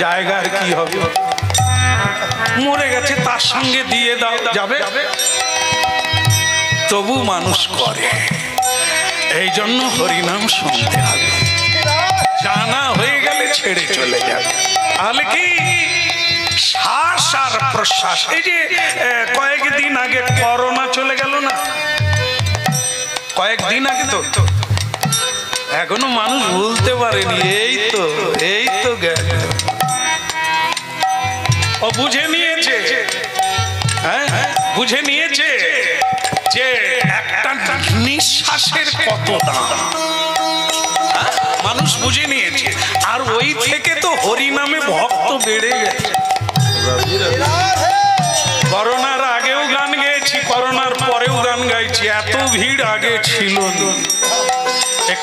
জায়গার কি হবে? মরে গেছে, তার সঙ্গে দিয়ে দাও, যাবে? তবু মানুষ করে। এই জন্য হরিনাম শুনতে হবে, জানা হয়ে গেলে ছেড়ে চলে যাবে। তাহলে কি শ্বাস আর প্রশ্বাস। এই যে কয়েকদিন আগে করোনা চলে গেল না, কয়েকদিন আগে তো, এখনো মানুষ ভুলতে পারেনি। এই তো গেল, ও বুঝে নিয়েছে, হ্যাঁ বুঝে নিয়েছে যে একটা নিঃশ্বাসের কত দাম, মানুষ বুঝে নিয়েছে। আর ওই থেকে তো হরিনামে ভক্ত বেড়ে গেছে। করোনার আগেও গান গেয়েছি, করোনার পরেও গান গাইছি, এত ভিড় আগে ছিল না।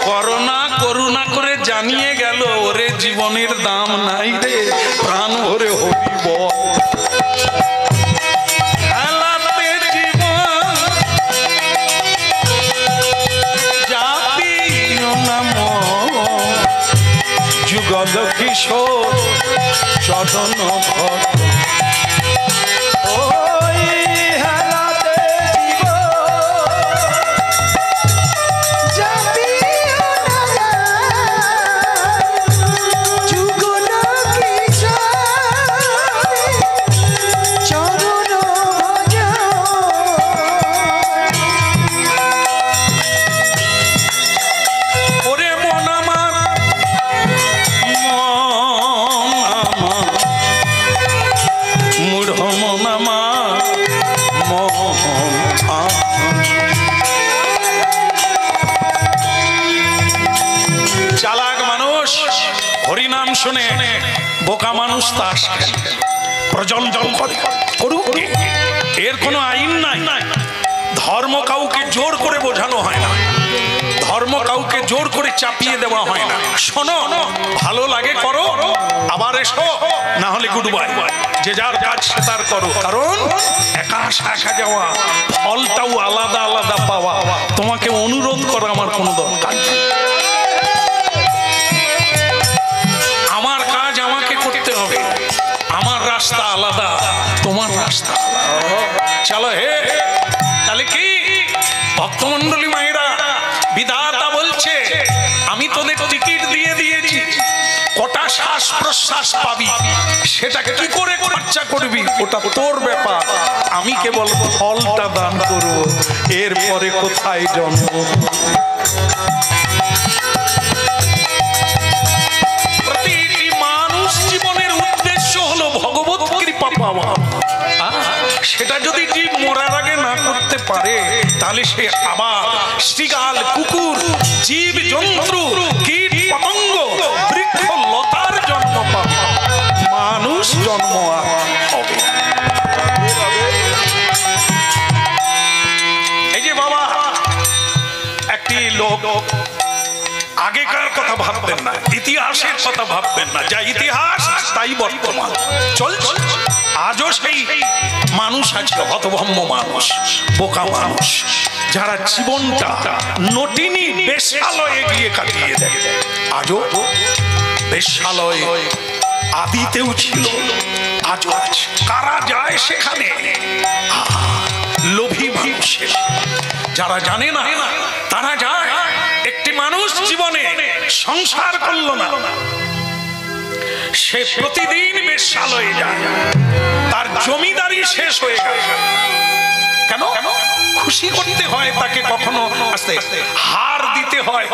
করোনা করুণা করে জানিয়ে গেল, ওরে জীবনের দাম নাই রে, প্রাণ ভরে হরি বল। যুগল কিশোর চরণ ভক্ত শোনে বোকা মানুষ তাস খেলে, প্রজ্বলন করে, করুক, এর কোনো আইন নাই। ধর্ম কাউকে জোর করে বোঝানো হয় না, ধর্ম কাউকে জোর করে চাপিয়ে দেওয়া হয় না। শোনো, ভালো লাগে করো, আবার এসো, না হলে গুড বাই, যে যার কাজ সে তার করো। কারণ একা শাখা যাওয়া, ফলটাও আলাদা আলাদা পাওয়া, তোমাকে অনুরোধ করা আমার কোনো দরকার নেই। আমার কাজ আমাকে করতে হবে, আমার রাস্তা আলাদা, তোমার রাস্তা আলাদা। চলো হে, তাহলে কি ভক্তমন্ডলী মায়েরা, বিধাতা বলছে আমি তোদের টিকিট দিয়ে দিয়েছি, কটা শ্বাস প্রশ্বাস পাবি সেটাকে কি করে খরচা করবি ওটা তোর ব্যাপার, আমি কেবল ফলটা দান করব, এরপরে কোথায় জন্ম। প্রতিটি মানুষ জীবনের উদ্দেশ্য হলো ভগবত কৃপা পাওয়া। সেটা যদি জীব মরার আগে না করতে পারে, তাহলে সে আবার শৃগাল, কুকুর, জীব জন্তু, কীট পতঙ্গ, বৃক্ষ লতার জন্ম পাবে, মানুষ জন্ম আর হবে। এই যে বাবা, একটি লোক, আগেকার কথা ভাববেন না, ইতিহাসের কথা ভাববেন না, যা ইতিহাস তাই বর্তমান চলছে। আজও সেই মানুষ আছে, হতভম্ব মানুষ, বোকা মানুষ, যারা জীবনটা নটিনী বেশ্যালয়ে গিয়ে কাটিয়ে দেয়। আজও বেশ্যালয় আদিতেও ছিল, আজও আছে। কারা যায় সেখানে? লোভী মানুষের, যারা জানে না তারা যায়। একটি মানুষ জীবনে সংসার করলো না, সে প্রতিদিন বেশ্যালয়ে যায়, তার জমিদারি শেষ হয়ে গেল। কেন? খুশি করতে হয় তাকে, কখনো আস্তে হার দিতে হয়,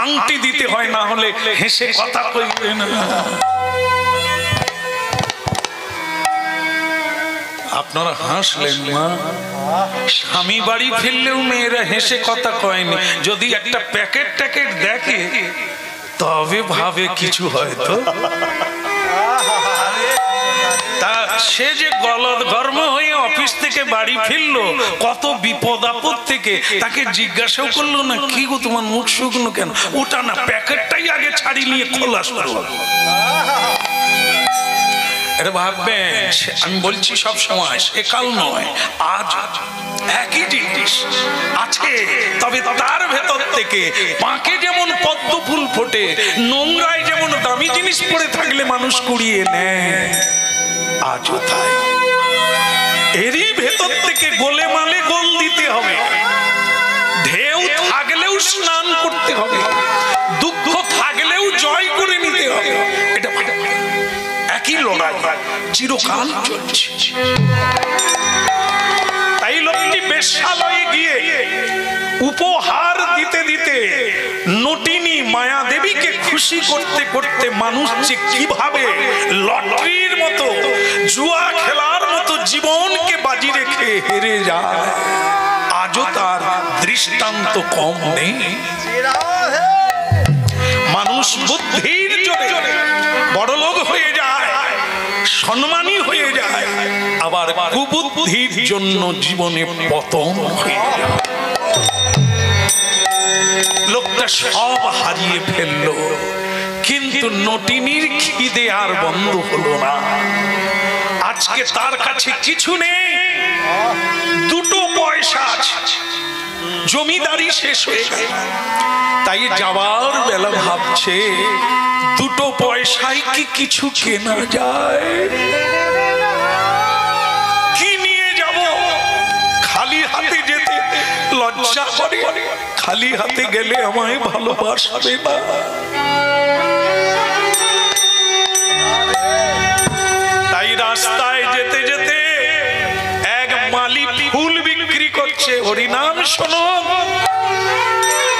আংটি দিতে হয়, না হলে হেসে কথা কইবে না। আপনারা হাসলেন মা, স্বামী বাড়ি ফিরলেও মেয়েরা হেসে কথা কয়নি, যদি একটা প্যাকেট ট্যাকেট দেখে তবে ভাবে কিছু হয়তো। তা সে যে গলদ গর্ম হয়ে অফিস থেকে বাড়ি ফিরলো, কত বিপদ আপদ থেকে, তাকে জিজ্ঞাসাও করলো না, কি গো তোমার মুখ শুকনো কেন? ওটা না, প্যাকেটটাই আগে ছাড়ি নিয়ে খোলা শুরু। এটা ভাববেন, আমি বলছি সব সময়, সেকাল নয়, আজ একই জিনিস আছে, তবে তার ভেতর থেকে পাকে যেমন পদ্ম ফুল ফোটে, নোংরায় যেমন দামি জিনিস পড়ে থাকলে মানুষ কুড়িয়ে নেয়, আজও তাই। এরই ভেতর থেকে গোলে মালে গোল দিতে হবে, ঢেউ থাকলেও স্নান করতে হবে, দুঃখ থাকলেও জয় করে নিতে হবে। এটা একই লড়াই চিরকাল চলছে। তাই লোকটি বেশ্যালয়ে গিয়ে উপহার দিতে দিতে নটিনী মায়া দেবীকে খুশি করতে করতে মানুষ যে কিভাবে লটারির মতো, জুয়া খেলার মতো জীবনকে বাজি রেখে হেরে যায়, আজও তার দৃষ্টান্ত কম নেই। মানুষ বুদ্ধির জোরে বড়লোক হয়ে যায়, সম্মানী হয়ে যায়, আবার কুবুদ্ধির জন্য জীবনে পতন হয়ে যায়। লোকটা সব হারিয়ে ফেললো, কিন্তু নটিনীর খিদে আর বন্ধ হলো না। আজকে তার কাছে কিছু নেই, দুটো পয়সা আছে, জমিদারি শেষ হয়ে গেল। তাই যাওয়ার বেলা ভাবছে, দুটো পয়সায় কি কিছু কেনা যায়? কি নিয়ে যাব? খালি হাতে যেতে লজ্জা করে, খালি হাতে গেলে আমায় ভালোবাসবে না। তাই রাস্তায় যেতে যেতে এক মালি ফুল বিক্রি করছে, হরিনাম শোনো,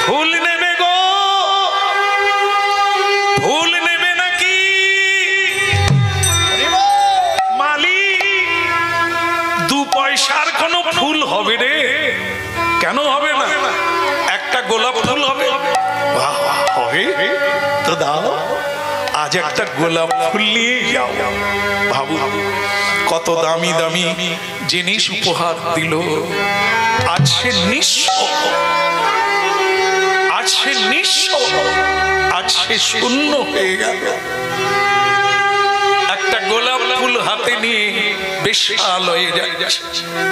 ফুল নেবে গো, ফুল নেবে নাকি? মালি, 2 পয়সার কোন ফুল হবে রে? কেন হবে না? একটা গোলাপ ফুল হবে। হবে তো দাও। আজ একটা গোলাপ ফুল নিয়ে যাও। ভাবু কত দামি দামি জিনিস উপহার দিল, আজ সে নিঃস্ব, আজ সে নিঃস্ব, আজ সে শূন্য হয়ে গেল। একটা গোলাপ ফুল হাতে নিয়ে বেশ্যালয়ে যাচ্ছে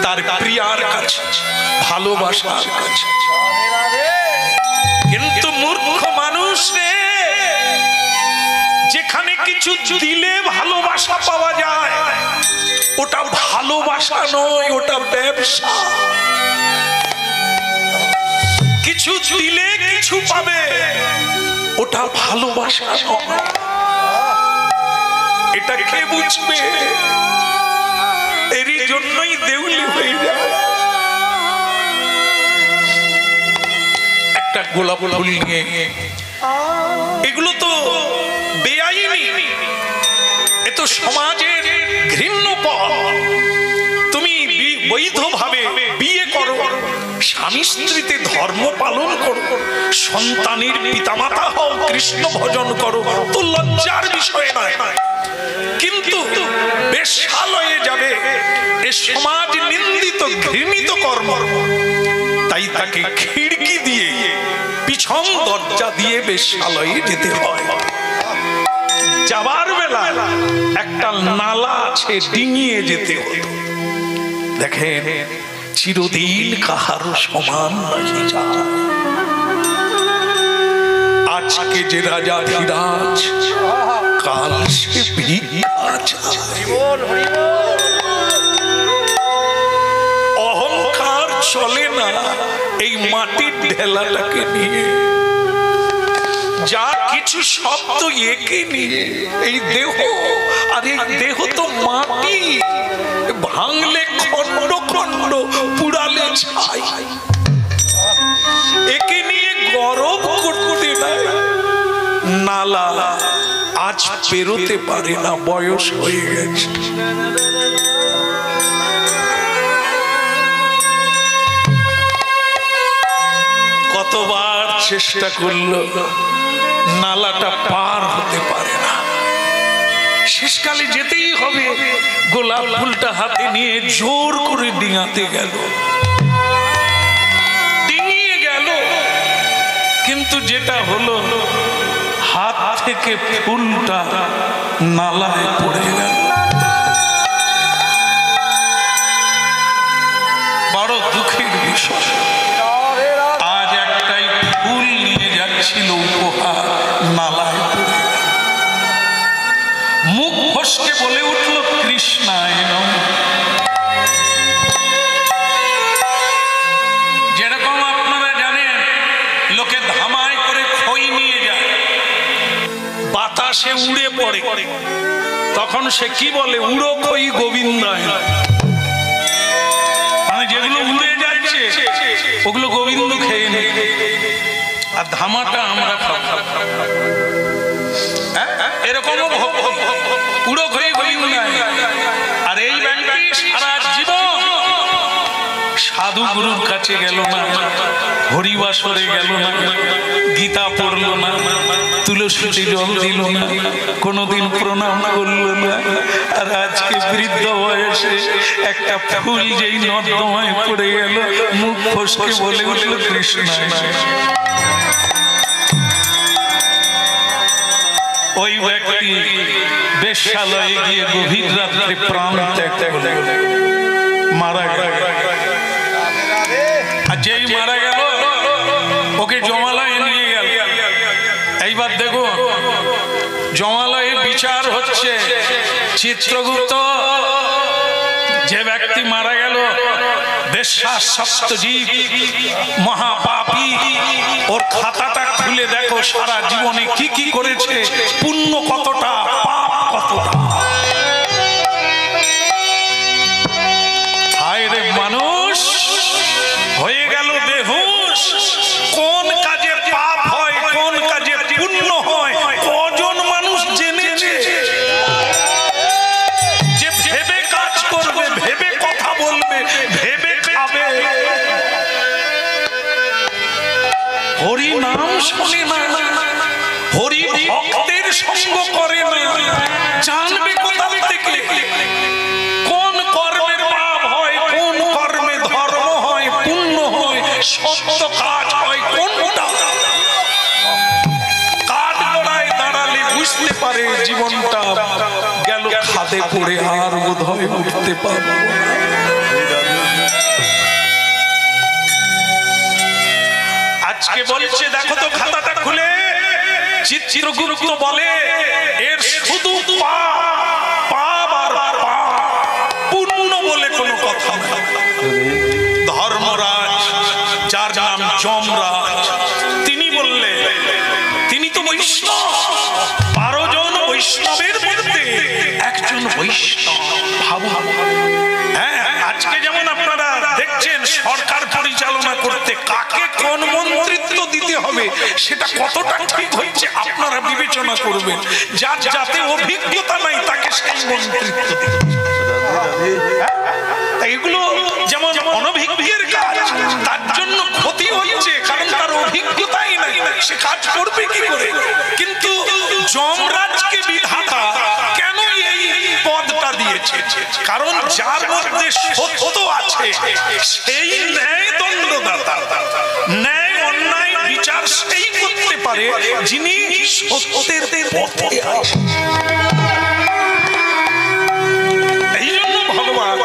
তার প্রিয়ার কাছে, ভালোবাসার কাছে। কিন্তু মূর্খ মানুষ রে, যেখানে কিছু দিলে ভালোবাসা পাওয়া যায়, ওটা ভালোবাসা নয়, ওটা ব্যবসা। কিছু দিলে কিছু পাবে, ওটা ভালোবাসা নয়। এটা কে বুঝবে? এরই জন্যই দেউলি হয়ে যায়। একটা গোলাপ ফুল নিয়ে, এগুলো তো বেআইনি, এ তো সমাজের ঘৃণ্য পথ। তুমি বৈধভাবে বিয়ে করো, স্বামী স্ত্রীতে ধর্ম পালন করো, সন্তানের পিতামাতা হও, কৃষ্ণ ভজন করো, তো লজ্জার বিষয় নয়। কিন্তু বেশ্যালয়ে যাবে, এ সমাজ নিন্দিত ঘৃণিত কর্ম। তাই তাকে খিড়কি দিয়ে, পিছন দরজা দিয়ে বেশ্যালয়ে যেতে হয়। যাবার বেলা একটা নালা আছে, ডিঙিয়ে যেতে হতো। দেখেন, চিরদিন কাহারও সমান নাহি যায়। আজকে যে রাজাধিরাজ, কাল সে ভিক্ষা চায়। অহংকার চলে না এই মাটির ঢেলাটাকে নিয়ে, যা কিছু শব্দ একে নিয়ে। এই দেহ, আর এই দেহ তো মাটি, ভাঙলে খন্ড খন্ড, পুড়ালে ছাই। একে নিয়ে গরব করতে নাই। নালা আজ পেরোতে পারে না, বয়স হয়ে গেছে। কতবার চেষ্টা করলো, নালাটা পার হতে পারে না। শেষকালে যেতেই হবে। গোলাপ ফুলটা হাতে নিয়ে জোর করে ডিঙাতে গেল, ডিঙিয়ে গেল। কিন্তু যেটা হলো, হাত থেকে ফুলটা নালায় পড়ে গেল। বড় দুঃখের বিষয়। আজ একটাই ফুল নিয়ে যাচ্ছিল উপহার, নালায় পড়ে গেল। মুখ ফসকে বলে উঠল, কৃষ্ণায় নমঃ। যেরকম আপনারা জানেন, লোকে ধামায় করে খই নিয়ে যায়, বাতাসে উড়ে পড়ে, তখন সে কি বলে? উড়ো খই গোবিন্দায়। মানে যেগুলো উড়ে যাচ্ছে ওগুলো গোবিন্দ খেয়ে নেই, আর ধামাটা আমরা খাবো। এরকমও উড়ো খই গোবিন্দায়। আর এই ব্যক্তি সারা জীবন সাধু গুরুর কাছে গেল না, হরিবাসরে গেল না, গীতা পড়ল না, তুলসীতে জল দিল না, কোনোদিন প্রণাম করল না। আর আজকে বৃদ্ধ বয়সে একটা ফুল যেই নর্দমায় পড়ে গেল, মুখ ফসকে বলে উঠল, কৃষ্ণ। ওই ব্যক্তি বেশ্যালয়ে গিয়ে গভীর রাত্রে প্রাণ ত্যাগ করল, মারা গেল। আর যেই মারা গেল, ওকে জমালয়ে নিয়ে গেল। এইবার দেখো, জমালয়ে বিচার হচ্ছে। চিত্রগুপ্ত, যে ব্যক্তি মারা গেল, বেশ্যাসক্ত জীব, মহাপাপী, ওর খাতাটা খুলে দেখো, সারা জীবনে কি কি করেছে, পুণ্য কতটা, পাপ কতটা। হায় রে মানুষ, হয়ে গেল বেহুশ। কোন কাজে পাপ হয়, কোন কাজে পুণ্য হয়, কজন মানুষ জেনেছে? যে ভেবে কাজ করবে, ভেবে কথা বলবে, ভেবে খাবে, হরি নাম শুনে না, হরি ভক্তের সঙ্গ করে কে? কোন কর্মের পাপ হয়, কোন কর্মে ধর্ম হয়, পুণ্য হয়, সত্য কাজ হয় কোনটা? কাঠগড়ায় দাঁড়ালে বুঝতে পারে জীবনটা গেল খাদে পড়ে, আর বোধহয় উঠতে পারবো না। আজকে বলছে দেখো তো খাতাটা খুলে, চিত্রগুপ্ত বলে এর শুধু পাপ আর পুণ্য বলে কোনো কথা নেই। ধর্মরাজ, যার নাম যমরাজ, তিনি বললে তিনি তো বৈষ্ণব, 12 জন বৈষ্ণবের মধ্যে একজন বৈষ্ণব। ভাবো, হ্যাঁ, আজকে যেমন আপনারা দেখছেন সরকার পরিচালনা করতে কাকে কোন মন্ত্রিত্ব দিতে হবে সেটা কতটা ঠিক হচ্ছে আপনারা বিবেচনা করবেন। যার যাতে অভিজ্ঞতা নাই তাকে সেই মন্ত্রিত্ব দিতে। এগুলো যেমন অনভিজ্ঞের কাজ, তার জন্য ক্ষতি হচ্ছে, কারণ তার অভিজ্ঞতাই নাই, সে কাজ করবে কি করে? কিন্তু যমরাজকে বিধাতা কেন এই পদটা দিয়েছে? কারণ যার মধ্যে সত্য আছে সেই ন্যায় দণ্ডদাতা, ন্যায় অন্যায় বিচার সেই করতে পারে যিনি সত্যের পথে আছেন। এই জন্য ভগবান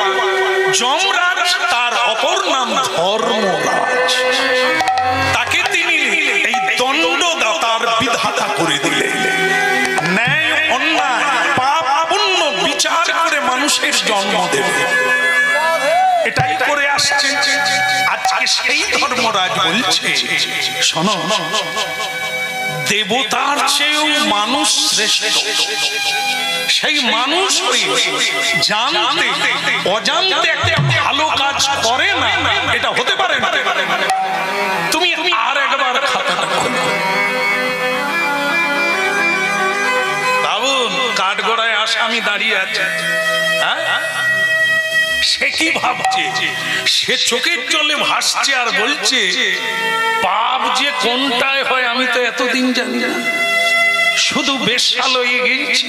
যমরাজ, তার অপর নাম ধর্মরাজ, তাকে তিনি এই দণ্ডদাতার বিধাতা করে দিলেন। ন্যায় অন্যায় পাপ পুণ্য বিচার করে মানুষের জন্ম দেবে, এটাই করে আসছে। আজকে সেই ধর্মরাজ বলছে শোনো, দেবতার চেয়েও মানুষ শ্রেষ্ঠ। সেই মানুষ জানতে অজান্তে একটা ভালো কাজ করে না, এটা হতে পারে না। তুমি আর একবার খাতাটা খোলো, ভাবুন কাঠগড়ায় আসামি দাঁড়িয়ে আছে, সে কি ভাবছে? সে চোখের জলে ভাসছে আর বলছে পাপ যে কোনটায় হয় আমি তো এতদিন জানি না, শুধু বেশ্যালয়ে গিয়েছি,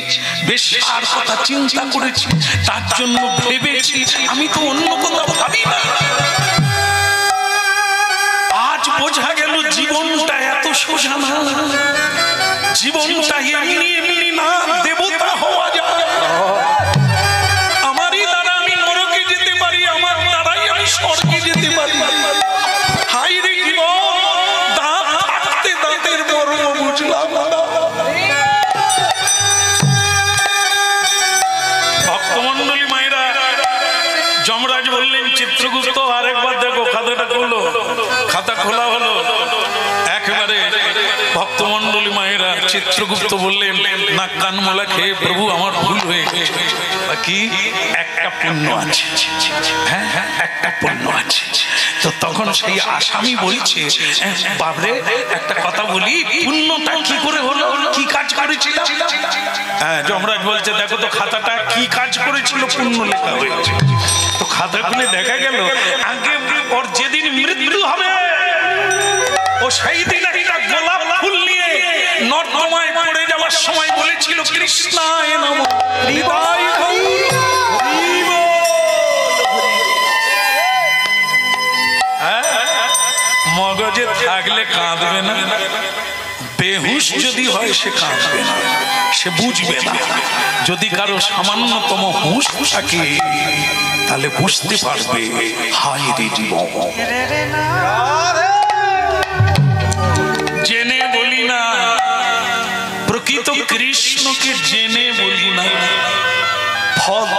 বেশ্যার কথা চিন্তা করেছি, তার জন্য ভেবেছি, আমি তো অন্য কথা ভাবি না। আজ বোঝা গেল জীবনটা এত সোজা না, জীবনটা এমনি এমনি না, দেবতা হওয়া যায়। আমারই দ্বারা আমি নরকে যেতে পারি, আমার দ্বারাই আমি স্বর্গে যেতে পারি। হাই রে জীবন, দাঁত থাকতে দাঁতের মর্ম বুঝলাম না। ভক্তমন্ডলী মায়েরা, যমরাজ বললেন চিত্রগুপ্ত আরেকবার দেখো খাতাটা খোলো। খাতা খোলা হলো একেবারে। ভক্তমন্ডলী মায়েরা, চিত্রগুপ্ত বললেন নাক কান মোলা খেয়ে, প্রভু আমার ভুল হয়ে গেছে, কি একটা পুণ্য আছে, হ্যাঁ হ্যাঁ একটা পুণ্য আছে। তো তখন সেই আসামি বলছে বাবরে একটা কথা বলি, পুণ্যটা কি করে হলো, কি কাজ করেছিলাম? হ্যাঁ, যমরাজ বলছে দেখো তো খাতাটা কি কাজ করেছিল, পুণ্য লেখা হয়েছে। তো খাতা খুলে দেখা গেল আগে ওর যেদিন মৃত্যু হবে ও সেই দিন একটা গোলাপ ফুল নিয়ে নর্দমায় পড়ে যাওয়ার সময় বলেছিল কৃষ্ণায় নমঃ। হৃদয় মগজে থাকলে কাঁদবে না, বেহুশ যদি হয় সে কাঁদবে না, সে বুঝবে না। যদি কারো সামান্যতম হুঁশ থাকে তাহলে বুঝতে পারবে হায় রে জীবন। জেনে বলি না, প্রকৃত কৃষ্ণকে জেনে বলি না, ফল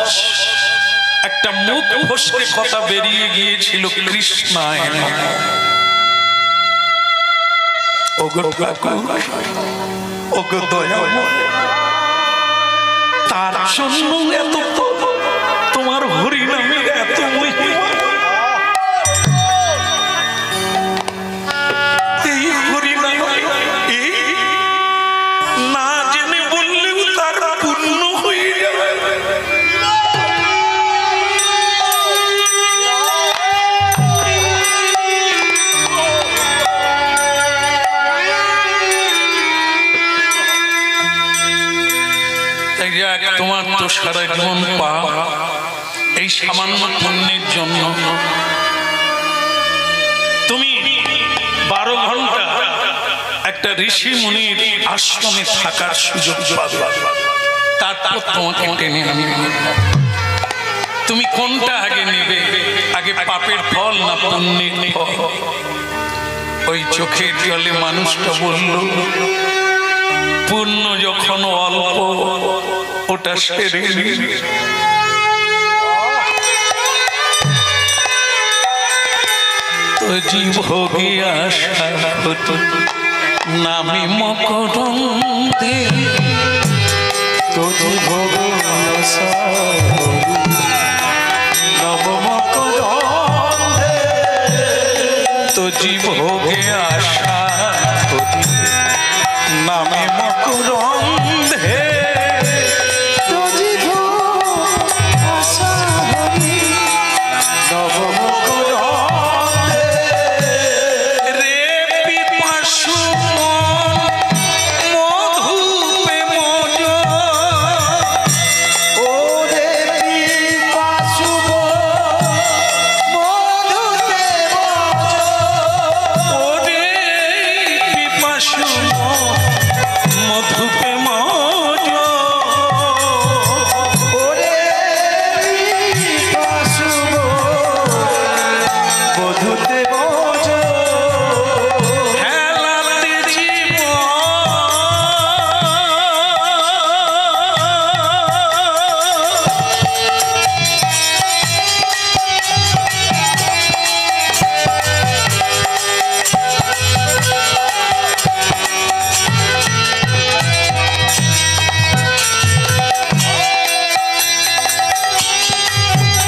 একটা মুখ ফসকে কথা বেরিয়ে গিয়েছিল কৃষ্ণায় নমঃ। তার জন্য এত তোমার হরি নামের এত মহিমা, এই হরি নাম এই না জেনে বললেও তার পূর্ণ হয়ে যাবে। তোমার তো সারা জীবন পাপ, এই সামান্য পুণ্যের জন্য তুমি 12 ঘন্টা একটা ঋষি মুনির আশ্রমে থাকার সুযোগ পাবে, তারপর তোমাকে টেনে আনবে। তুমি কোনটা আগে নেবে? আগে পাপের ফল না পুণ্যের ফল? ওই চোখের জলে মানুষটা বলল, পুণ্য যখন অল্প ওটা সেরে তো জীবভোগে আশা হতো নামে মকরন্দে, তো জীবভোগ আশা নব মকরন্দে, তো জীবভোগে আশা হতো নামে মকরন্দে। তো জীবন আশা হরি নব মকরন্দে, রে পিপাসু মধুপে মজ, ওরে পিপাসু মধুতে মজ, ওরে পিপাসু মধুপে মজ, ওরে পিপাসু বধুতে মজ, হেলাতে জীবন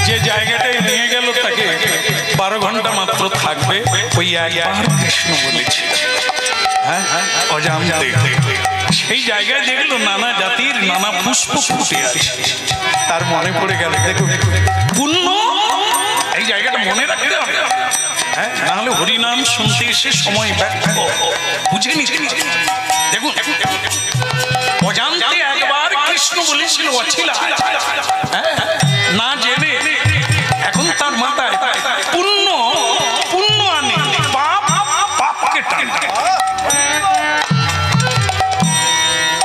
যে জায়গাটায় নিয়ে গেল তাকে 12 ঘন্টা মাত্র থাকবে, ওই একবার কৃষ্ণ বলেছিল, হ্যাঁ অজান্তে সেই জায়গায় দেখলো নানা জাতির নানা পুষ্প ফুটে আছে। তার মনে পড়ে গেল, দেখো পুণ্য এই জায়গাটা মনে রাখতে হবে, হ্যাঁ নাহলে হরিনাম শুনতে এসে সময় ব্যর্থ। বুঝে নিচ্ছে দেখুন, অজান্তে একবার কৃষ্ণ বলেছিল অছিলা, হ্যাঁ না জেনে এখন তার মাথায় পুণ্য পুণ্য আনে, পাপ পাপকে টানে।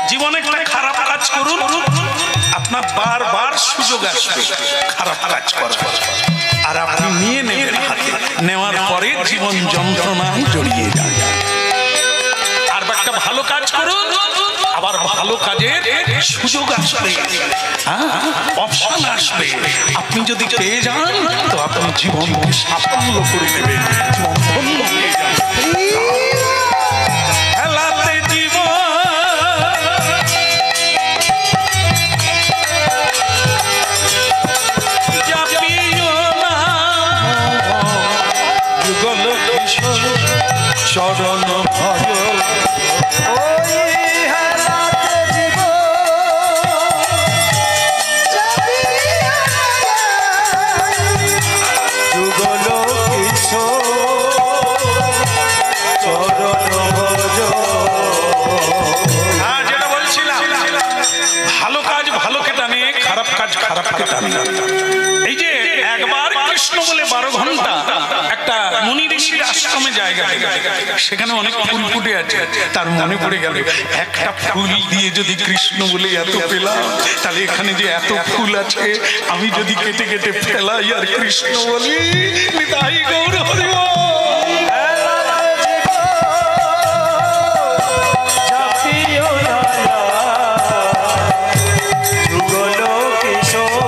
জীবনে একটা খারাপ কাজ করুন, আপনার বারবার সুযোগ আসবে খারাপ কাজ করার, আর আপনি নিয়ে নেবেন হাতে, নেওয়ার পরে জীবন যন্ত্রণায় জড়িয়ে যান। আর একটা ভালো কাজ করুন, আবার ভালো কাজের সুযোগ আসবে, অপশন আসবে, আপনি যদি পেয়ে যান তো আপনি জীবন সাফল্য করে নেবেন, জীবন ধন্য হয়ে যাবে। হেলাতে জীবন জাপিও না, যুগল কিশোর চরণ ভজ, ওই হেলাতে জীবন চাপিয়া যুগল কিশোর চরণ ভজ। হ্যাঁ যেটা বলছিলাম, ভালো কাজ ভালোকে টানে, খারাপ কাজ খারাপকে টানে। এই যে একবার কৃষ্ণ বলে 12 ঘন্টা একটা মুনি ঋষির আশ্রমে জায়গা, সেখানে অনেক ফুল ফুটে আছে, তার মনে পড়ে গেল একটা ফুল দিয়ে যদি কৃষ্ণ বলে এত পেলাম, তাহলে এখানে যে এত ফুল আছে আমি যদি কেটে কেটে ফেলাই আর কৃষ্ণ বলি, নিতাই গৌর হরি বল। চাপিও রায়া যুগল কিশোর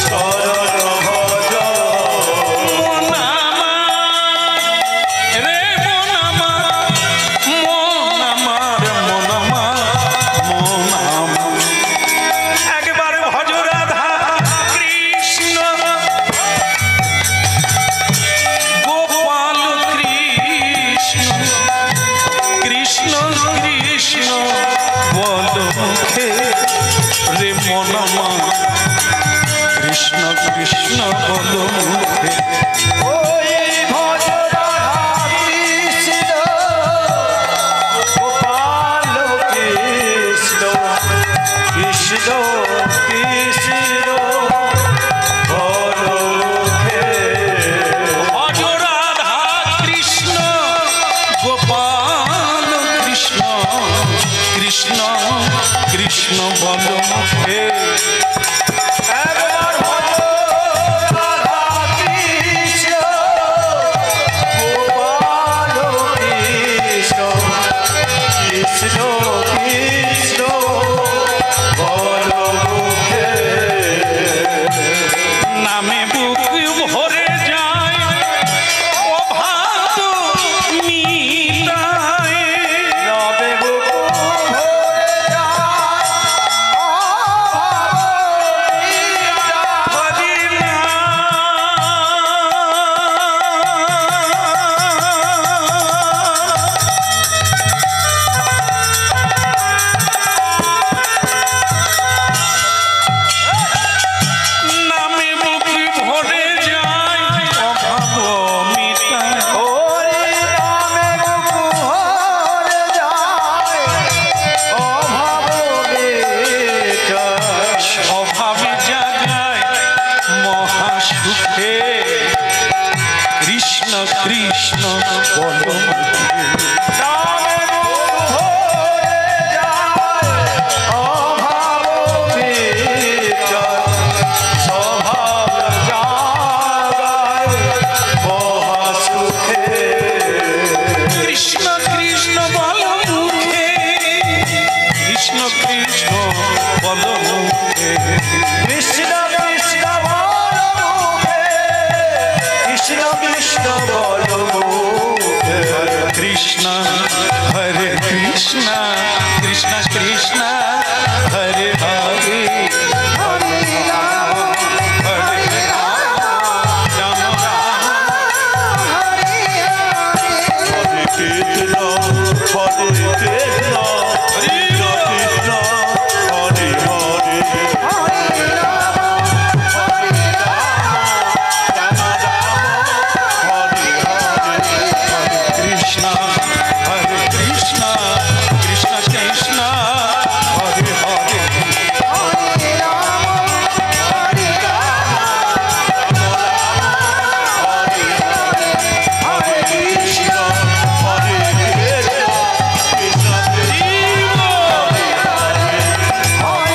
চরণ ভজ। মন আমার, রে মন আমার, মন আমার, মন আমার, মন আমার, একবার ভজ রাধা কৃষ্ণ গোপাল কৃষ্ণ, কৃষ্ণ কৃষ্ণ বল মুখে, রে মন আমার, কৃষ্ণ কৃষ্ণ বল মুখে। ওই ভজ রাধা কৃষ্ণ গোপাল কৃষ্ণ, কৃষ্ণ কৃষ্ণ বলো নামে মন ভরে যায়, অভাব মিটায়, স্বভাব জাগায় মহা সুখে। কৃষ্ণ কৃষ্ণ বলো মুখে, কৃষ্ণ কৃষ্ণ বলো মুখে, কৃষ্ণ কৃষ্ণ বল মুখে, কৃষ্ণ কৃষ্ণ বল মুখে। কৃষ্ণ হরে কৃষ্ণ কৃষ্ণ কৃষ্ণ হরে হরে হরে রাম হরে রাম রাম হরে হরে হরে কৃষ্ণ হরে কৃষ্ণ কৃষ্ণ কৃষ্ণ হরে হরে। হরে রাম হরে রাম হরে হরে কৃষ্ণ হরে কৃষ্ণ কৃষ্ণ কৃষ্ণ হরে হরে হরে রাম হরে হরে কৃষ্ণ হরে কৃষ্ণ কৃষ্ণ কৃষ্ণ হরে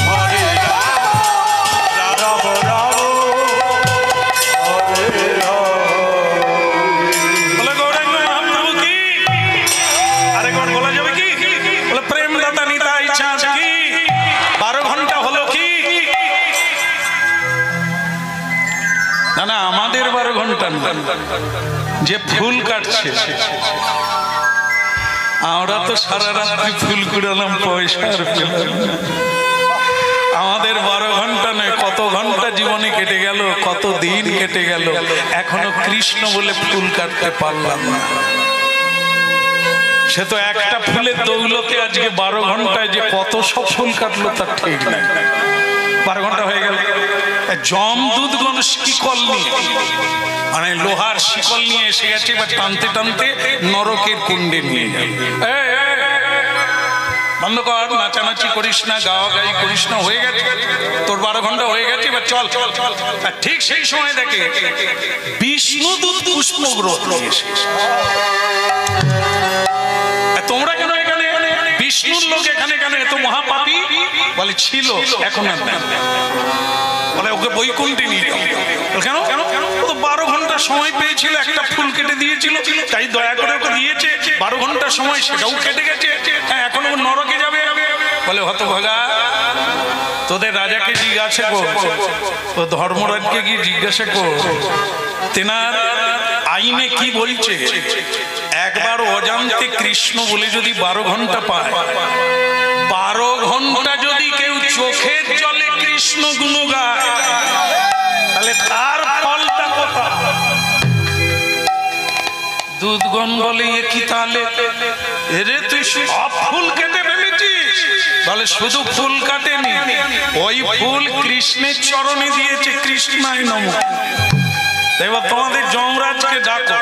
হরে রাম রাম হরে বলে গৌরাঙ্গ মহাপ্রভু কি আরেকবার বলা যাবে কি? বলে প্রেম দাতা নিতাই চাঁদ কি 12 ঘন্টা হলো কি? না না আমাদের 12 ঘন্টা না, যে ফুল কাটছে আমরা তো সারা রাত্রি ফুল কুড়ালাম পয়সা আর পেলাম না। আমাদের 12 ঘন্টা নয়, কত ঘন্টা জীবনে কেটে গেল, কত দিন কেটে গেল, এখনো কৃষ্ণ বলে ফুল কাটতে পারলাম না। সে তো একটা ফুলের দৌলতে আজকে 12 ঘন্টায় যে কত সব ফুল কাটলো তার ঠিক নাই। 12 ঘন্টা হয়ে গেল। যমদূতগণ শিকল নিয়ে, মানে লোহার শিকল নিয়ে এসে গেছে, এবার টানতে টানতে নরকের কুণ্ডে নিয়ে গেল। বন্ধ কর, নাচানাচি করিস না, গাওয়া গাই করিস না, হয়ে গেছে তোর 12 ঘন্টা হয়ে গেছে, এবার চল। আর ঠিক সেই সময় দেখে বিষ্ণুদূত পুষ্পগ্রহ নিয়ে এসেছে। তোমরা কেন এখানে? বিষ্ণুর লোক এখানে কেন? এত মহাপাপী। বলে ছিল, এখন আর নেই। বলে ওকে বৈকুণ্ঠে নিয়ে যাও। কেন? ও তো 12 ঘন্টা সময় পেয়েছিল, একটা ফুল কেটে দিয়েছিল, তাই দয়া করে ওকে দিয়েছে। 12 ঘন্টা সময় সেটাও কেটে গেছে, হ্যাঁ এখন ও নরকে যাবে। বলে হতভাগা, তোদের রাজাকে জিজ্ঞাসা কর, ও ধর্মরাজকে গিয়ে জিজ্ঞাসা কর তেনার আইনে কি বলছে। একবার অজান্তে কৃষ্ণ বলে যদি 12 ঘন্টা পায়, 12 ঘন্টা যদি কেউ চোখের জলে কৃষ্ণ গুণ গায়, তাহলে তার ফলটা কোথায়? দুধগণ বলে এ কি তাহলে? এরে তুই সব ফুল কেটে ফেলেছিস? তাহলে শুধু ফুল কাটেনি, ওই ফুল কৃষ্ণের চরণে দিয়েছে, কৃষ্ণায় নমঃ। এবার তোমাদের যমরাজকে ডাকো।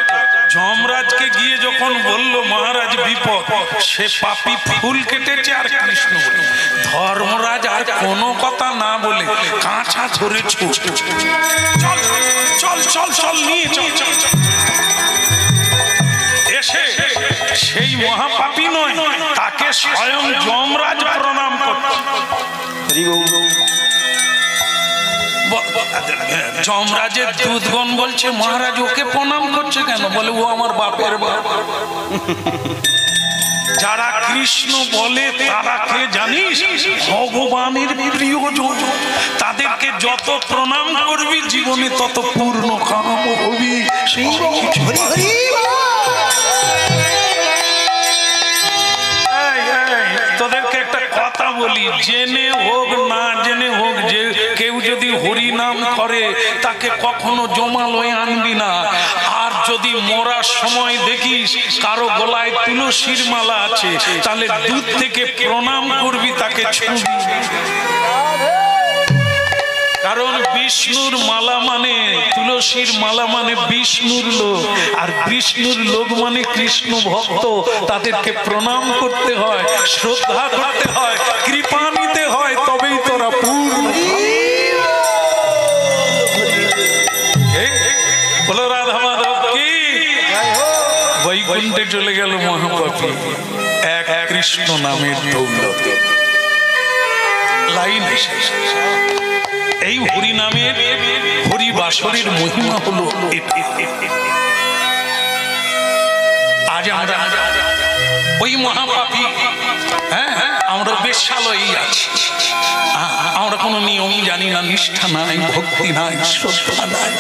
যমরাজকে গিয়ে যখন বলল মহারাজ বিপদ, সে পাপী ফুল কেটেছে আর কৃষ্ণ বলে। ধর্মরাজ আর কোনো কথা না বলে কাঁচা ধরে ছুট, চল চল চল চল নিয়ে চল। এসে সেই মহাপাপী নয়, তাকে স্বয়ং যমরাজ প্রণাম করত। যমরাজের দূতগণ বলছে মহারাজ ওকে প্রণাম করছে কেন? বলে ও আমার বাপের বাপ। যারা কৃষ্ণ বলে তারা কে জানিস? ভগবানের প্রিয়জন। তাদেরকে যত প্রণাম করবি জীবনে তত পূর্ণ কাম হবি। হরি হরি তোদেরকে একটা কথা বলি, জেনে হোক না জেনে হোক, যে কেউ যদি হরি নাম করে তাকে কখনো জমালয়ে আনবি না। আর যদি মরার সময় দেখিস কারো গলায় তুলসীর মালা আছে, তাহলে দূর থেকে প্রণাম করবি, তাকে ছুঁবি। কারণ বিষ্ণুর মালা মানে, তুলসীর মালা মানে বিষ্ণুর লোক, আর বিষ্ণুর লোক মানে কৃষ্ণ ভক্ত। তাদেরকে প্রণাম করতে হয়, শ্রদ্ধা করতে হয়, কৃপা নিতে হয়, তবেই তোরা পূর্ণ। বলো রাধা মাধব চলে গেল মহাপাপী এক কৃষ্ণ নামের দৌলতে। লাইন এই হরি নামের হরি বাসরের মহিমা হলো আজ আমরা ওই মহাপাপী, হ্যাঁ আমরা বেশ্যালয়ই আছি। আমরা কোনো নিয়ম জানি না, নিষ্ঠা নাই, ভক্তি নাই, শ্রদ্ধা নাই,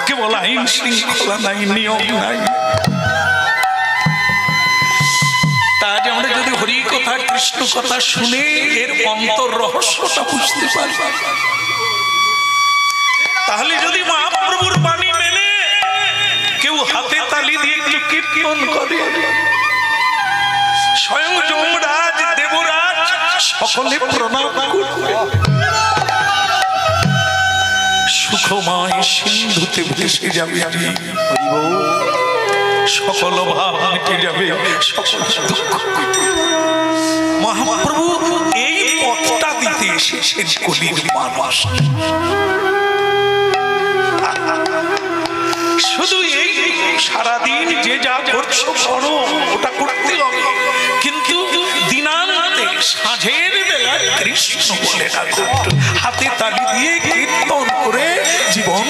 কেবল আইন শৃঙ্খলা নাই, নিয়ম নাই। আজ আমরা যদি হরি কথা কৃষ্ণ কথা শুনে এর অন্তর রহস্যটা বুঝতে পারি, তাহলে যদি মহাপ্রভুর বাণী মেনে কেউ হাতে তালি দিয়ে একটু কীর্তন করে, স্বয়ং যমরাজ দেবরাজ সকলে প্রণাম করবে, সুখময় সিন্ধুতে ভেসে যাবে, সকল ভাব মিটে যাবে, সকল দুঃখ। মহাপ্রভু এই পথটা দিতে এসেছেন কলির মানুষ। শুধু এই সারাদিন যে যা করছো করো, ওটা করতে হবে, কিন্তু দিনান্তে সাঁঝের বেলা কৃষ্ণ বলে ডাকো, হাতে তালি দিয়ে কীর্তন করে জীবন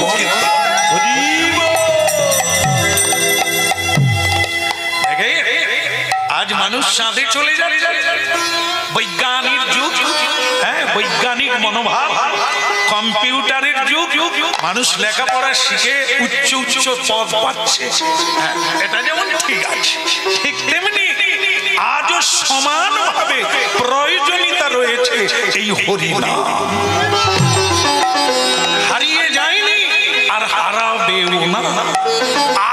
আজ মানুষ চাঁদে চলে যায়। বৈজ্ঞানিক যুগ, হ্যাঁ বৈজ্ঞানিক মনোভাব, কম্পিউটারের যুগ, মানুষ লেখাপড়া শিখে উচ্চ উচ্চ পদ পাচ্ছে, হ্যাঁ এটা যেমন ঠিক আছে, ঠিক তেমনি আজও সমানভাবে প্রয়োজনীয়তা রয়েছে এই হরিনাম। হারিয়ে যায়নি আর হারাবেও না।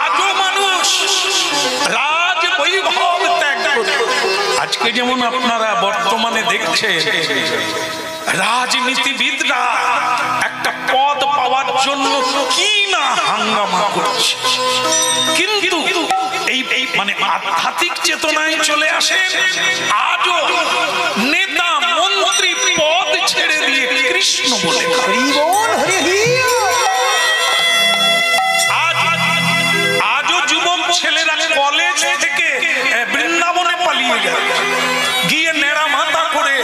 আজও মানুষ রাজ বৈভব ত্যাগ করে, আজকে যেমন আপনারা বর্তমানে দেখছেন রাজনীতিবিদরা একটা পদ পাওয়ার জন্য কি না হাঙ্গামা করছে, কিন্তু এই মানে আধ্যাত্মিক চেতনায় চলে আসে। আজও নেতা মন্ত্রী পদ ছেড়ে দিয়ে কৃষ্ণ বলে আজও যুবক ছেলেরা কলেজ থেকে বৃন্দাবনে পালিয়ে যায়, গিয়ে নেড়া মাথা করে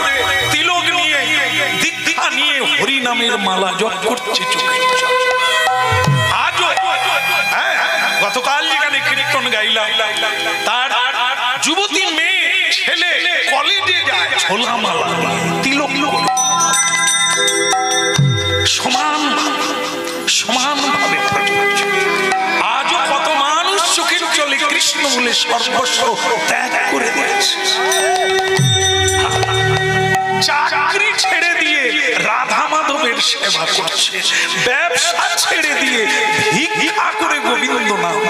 তিলক নিয়ে দীক্ষা নিয়ে হরি নামের মালা জপ করছে চোখে। আজও গতকাল যেখানে কীর্তন গাইলাম, তার যুবতী মেয়ে ছেলে কলেজে যায় ছোলা মালা তিলক করে, সমানভাবে। আজও কত মানুষ চোখের জলে কৃষ্ণ বলে সর্বস্ব ত্যাগ করে দিয়েছে, চাকরি ছেড়ে দিয়ে রাধা মাধবের সেবা করছে, ব্যবসা ছেড়ে দিয়ে ভিক্ষা করে গোবিন্দ নাম।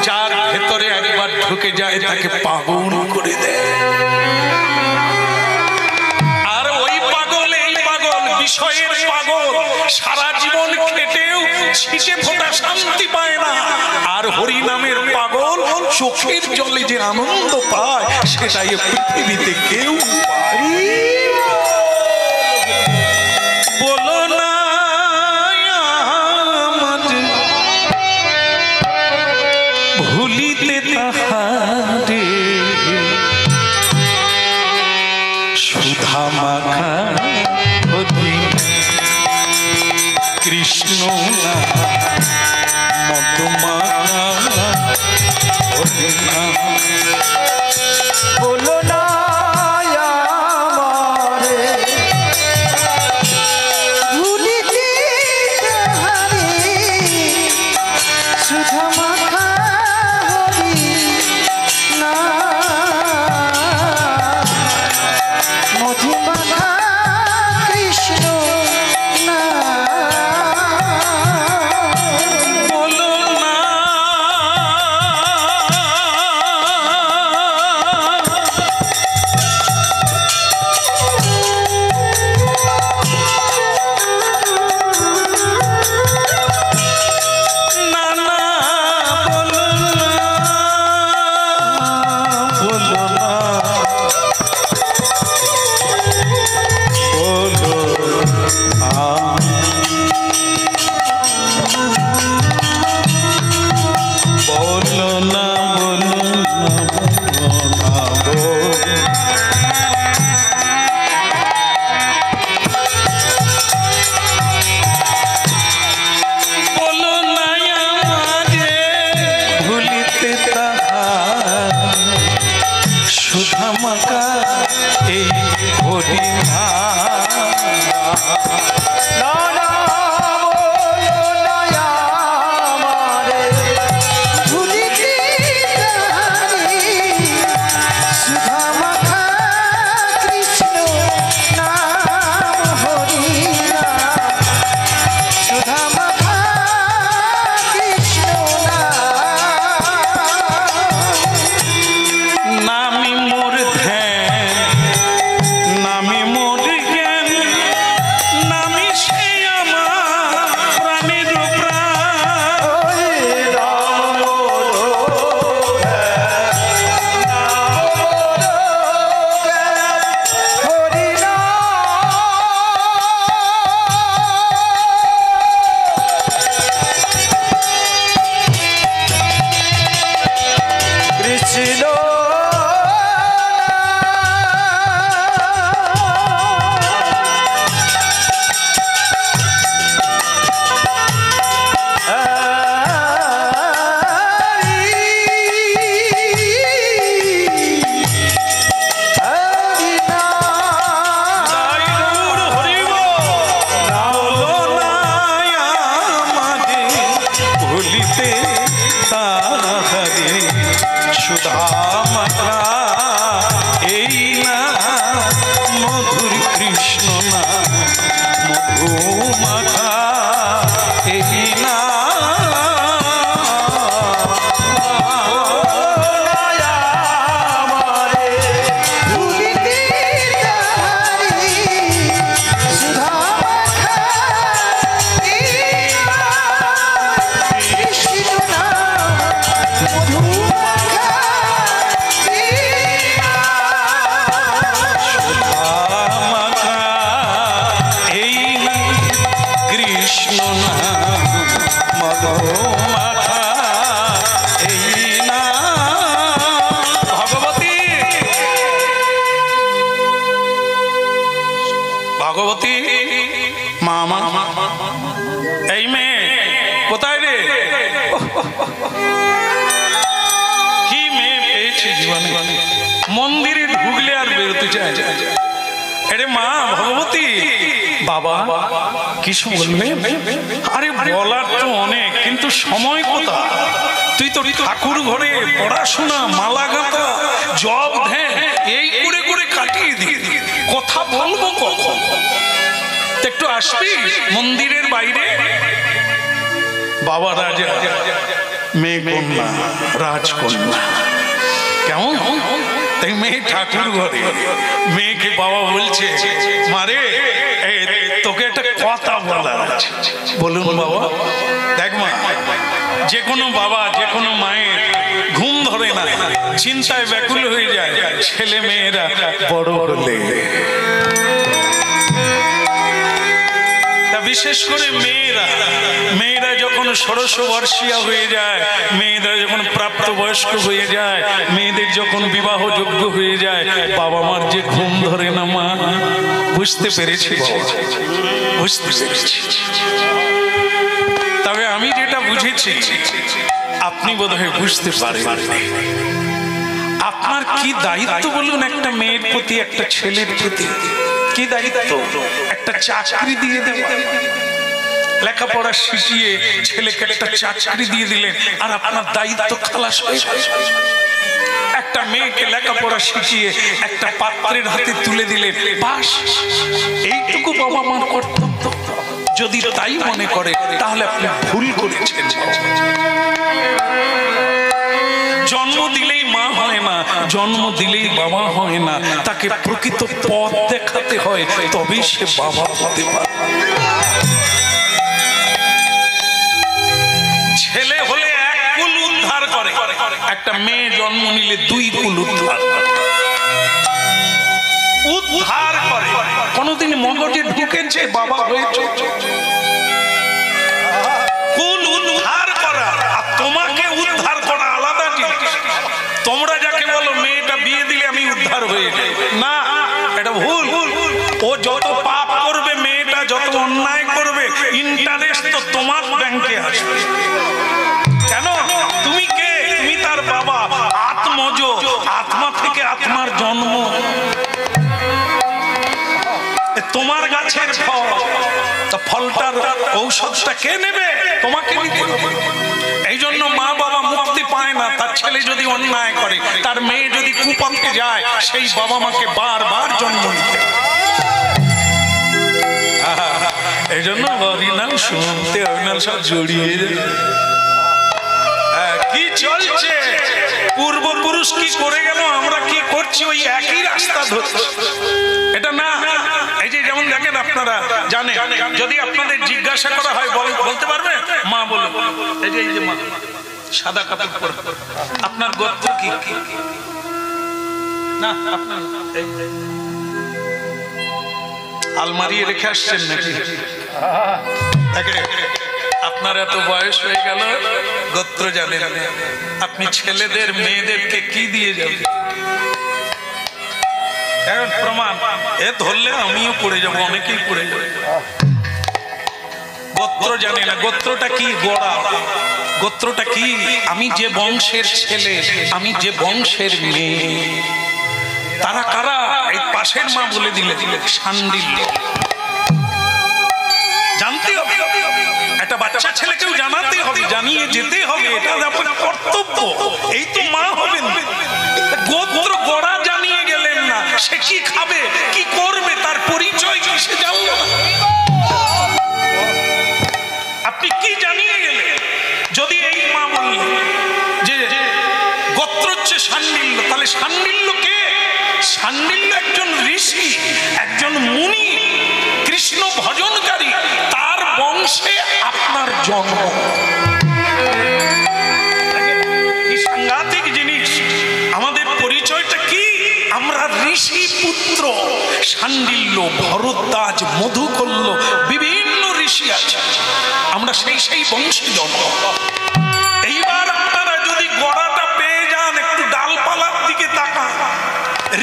যার ভেতরে একবার ঢুকে যায় তাকে পাগল করে দেয়। আর ওই পাগল এই পাগল বিষয়ের পাগল সারা জীবন খেটেও ছিটে ফোটা শান্তি পায় না। আর হরি নামের পাগল চোখের জলে যে আনন্দ পায় সেটাই পৃথিবীতে কেউ বলো না। ভুলিতে তাহারে সুধা মাখা কৃষ্ণ মধুমাখা বলো না আমারে ভুলিতে তাহারে সুধা মাখা হরি না মধুমাখা কৃষ্ণ না। বলো না এই হরি নামি মোর ধ্যান, নামি মোর জ্ঞান, নামি সে আমার প্রাণের প্রাণ। কৃষ্ণ ভগবতী মামা, এই মেয়ে কোথায় রে? কি মেয়ে পেয়েছে জীবনে, মন্দিরে ঢুকলে আর বেরোতে চায়। আরে মা ভগবতী, বাবা কিছু বলবে? আরে বলার তো অনেক, কিন্তু সময় কোথায়? তুই তো ঠাকুর ঘরে পড়াশোনা, মালা গাঁথা, জব ধ্যান এই করে করে কাটিয়ে দিই, কথা বলবো কখন? একটু আসবি মন্দিরের বাইরে? বাবা রাজা, মেয়ে কন্যা রাজকন্যা, কেমন তাই মেয়ে ঠাকুর ঘরে, মেয়েকে বাবা বলছে মারে তোকে একটা কথা বলার আছে। বলুন বাবা। দেখ মা, যে কোনো বাবা, যে কোনো মায়ের ঘুম ধরে না, চিন্তায় ব্যাকুল হয়ে যায় ছেলে মেয়েরা বড় হলে। বিশেষ করে মেয়েরা যখন ষোড়শ বর্ষীয়া হয়ে যায়, মেয়েরা যখন প্রাপ্তবয়স্ক হয়ে যায়, মেয়েদের যখন বিবাহযোগ্য হয়ে যায়, বাবা মার যে ঘুম ধরে না মা। বুঝতে পেরেছি, বুঝতে পেরেছি। তবে আমি যেটা বুঝেছি আপনি বোধহয় বুঝতে পারেন। আপনার কি দায়িত্ব বলুন একটা মেয়ের প্রতি, একটা ছেলের প্রতি? কি দায়িত্ব? একটা চাকরি দিয়ে দেবেন, লেখাপড়া শিখিয়ে ছেলেকে একটা চাকরি দিয়ে দিলেন, আর আপনার দায়িত্ব খালাস হয়ে গেল। একটা মেয়েকে লেখাপড়া শিখিয়ে একটা পাত্রের হাতে তুলে দিলেন, বাস এইটুকু বাবা মার কর্তব্য। যদি তাই মনে করে তাহলে আপনি ভুল করেছেন। জন্ম দিলেই মা হয় না, জন্ম দিলেই বাবা হয় না, তাকে প্রকৃত পথ দেখাতে হয়, তবেই সে বাবা হতে পারে। ছেলে হলে এক কুল উদ্ধার করে, একটা মেয়ে জন্ম নিলে দুই কুল উদ্ধার করে। কোনদিন মগজে ঢুকেছে বাবা হয়েছে? কুল উদ্ধার করা আর তোমাকে উদ্ধার করা আলাদা জিনিস। তোমরা যাকে বলো মেয়েটা বিয়ে দিলে আমি উদ্ধার হয়ে যাই, না, এটা ভুল। ও যত পাপ করবে, মেয়েটা যত অন্যায় করবে, ইন্টারেস্ট তো তোমার ব্যাংকে আসবে। কেন? তুমি কে? তুমি তার বাবা, আত্মজ, আত্মা থেকে আত্মার জন্ম। ফলটার ঔষধটা কে নেবে? তোমাকে নিতে হবে। এই জন্য মা বাবা মুক্তি পায় না। তার ছেলে যদি অন্যায় করে, তার মেয়ে যদি কুপথে যায়, সেই বাবা মাকে বারবার জন্ম নিতে হয়। এই জন্য হরিনাম শুনতে হরিনাম সব জড়িয়ে কি চলছে, পূর্বপুরুষ কি করে গেল, আমরা কি করছি, ওই একই রাস্তা ধরছি। এটা না, এই যে যেমন দেখেন আপনারা জানেন, যদি আপনাদের জিজ্ঞাসা করা হয় বলতে পারবে? মা বলে, এই যে মা সাদা কাপড় পরে, আপনার গোত্র কি? না আপনার আলমারি রেখে আসছেন নাকি? আপনার এত বয়স হয়ে গেল, গোত্র জানেন, আপনি ছেলেদের মেয়েদেরকে কি দিয়ে যাবেন? প্রমাণ এ ধরলে আমিও পড়ে যাব, অনেকেই পড়ে যাবে। গোত্র জানে না। গোত্রটা কি? গোড়া। গোত্রটা কি? আমি যে বংশের ছেলে, আমি যে বংশের মেয়ে। তারা কারা? এই পাশের মা বলে দিলে, শান্ডিল্য জানতে হবে। একটা বাচ্চা ছেলেকেও জানাতে হবে, জানিয়ে যেতে হবে, এটা আপনার কর্তব্য। এই তো মা হবেন। গোত্র গোড়া জানিয়ে গেলেন না, সে কি খাবে, কি করবে, তার পরিচয় কি সে জানল না। আপনি কি জানিয়ে গেলেন? যদি এই মা বললেন যে গোত্র হচ্ছে শান্ডিল্য, তাহলে শান্ডিল্য কে? শান্ডিল্য একজন ঋষি, একজন মুনি, কৃষ্ণ ভজনকারী, তার বংশে আপনার জন্ম। কি সাংঘাতিক জিনিস! আমাদের পরিচয়টা কি? আমরা ঋষি পুত্র। শান্ডিল্য, ভরদ্বাজ, মধুকল্য, বিভিন্ন ঋষি আছে, আমরা সেই বংশে জন্ম। এইবার আপনারা যদি গড়াটা পেয়ে যান, একটু ডালপালার দিকে তাকান,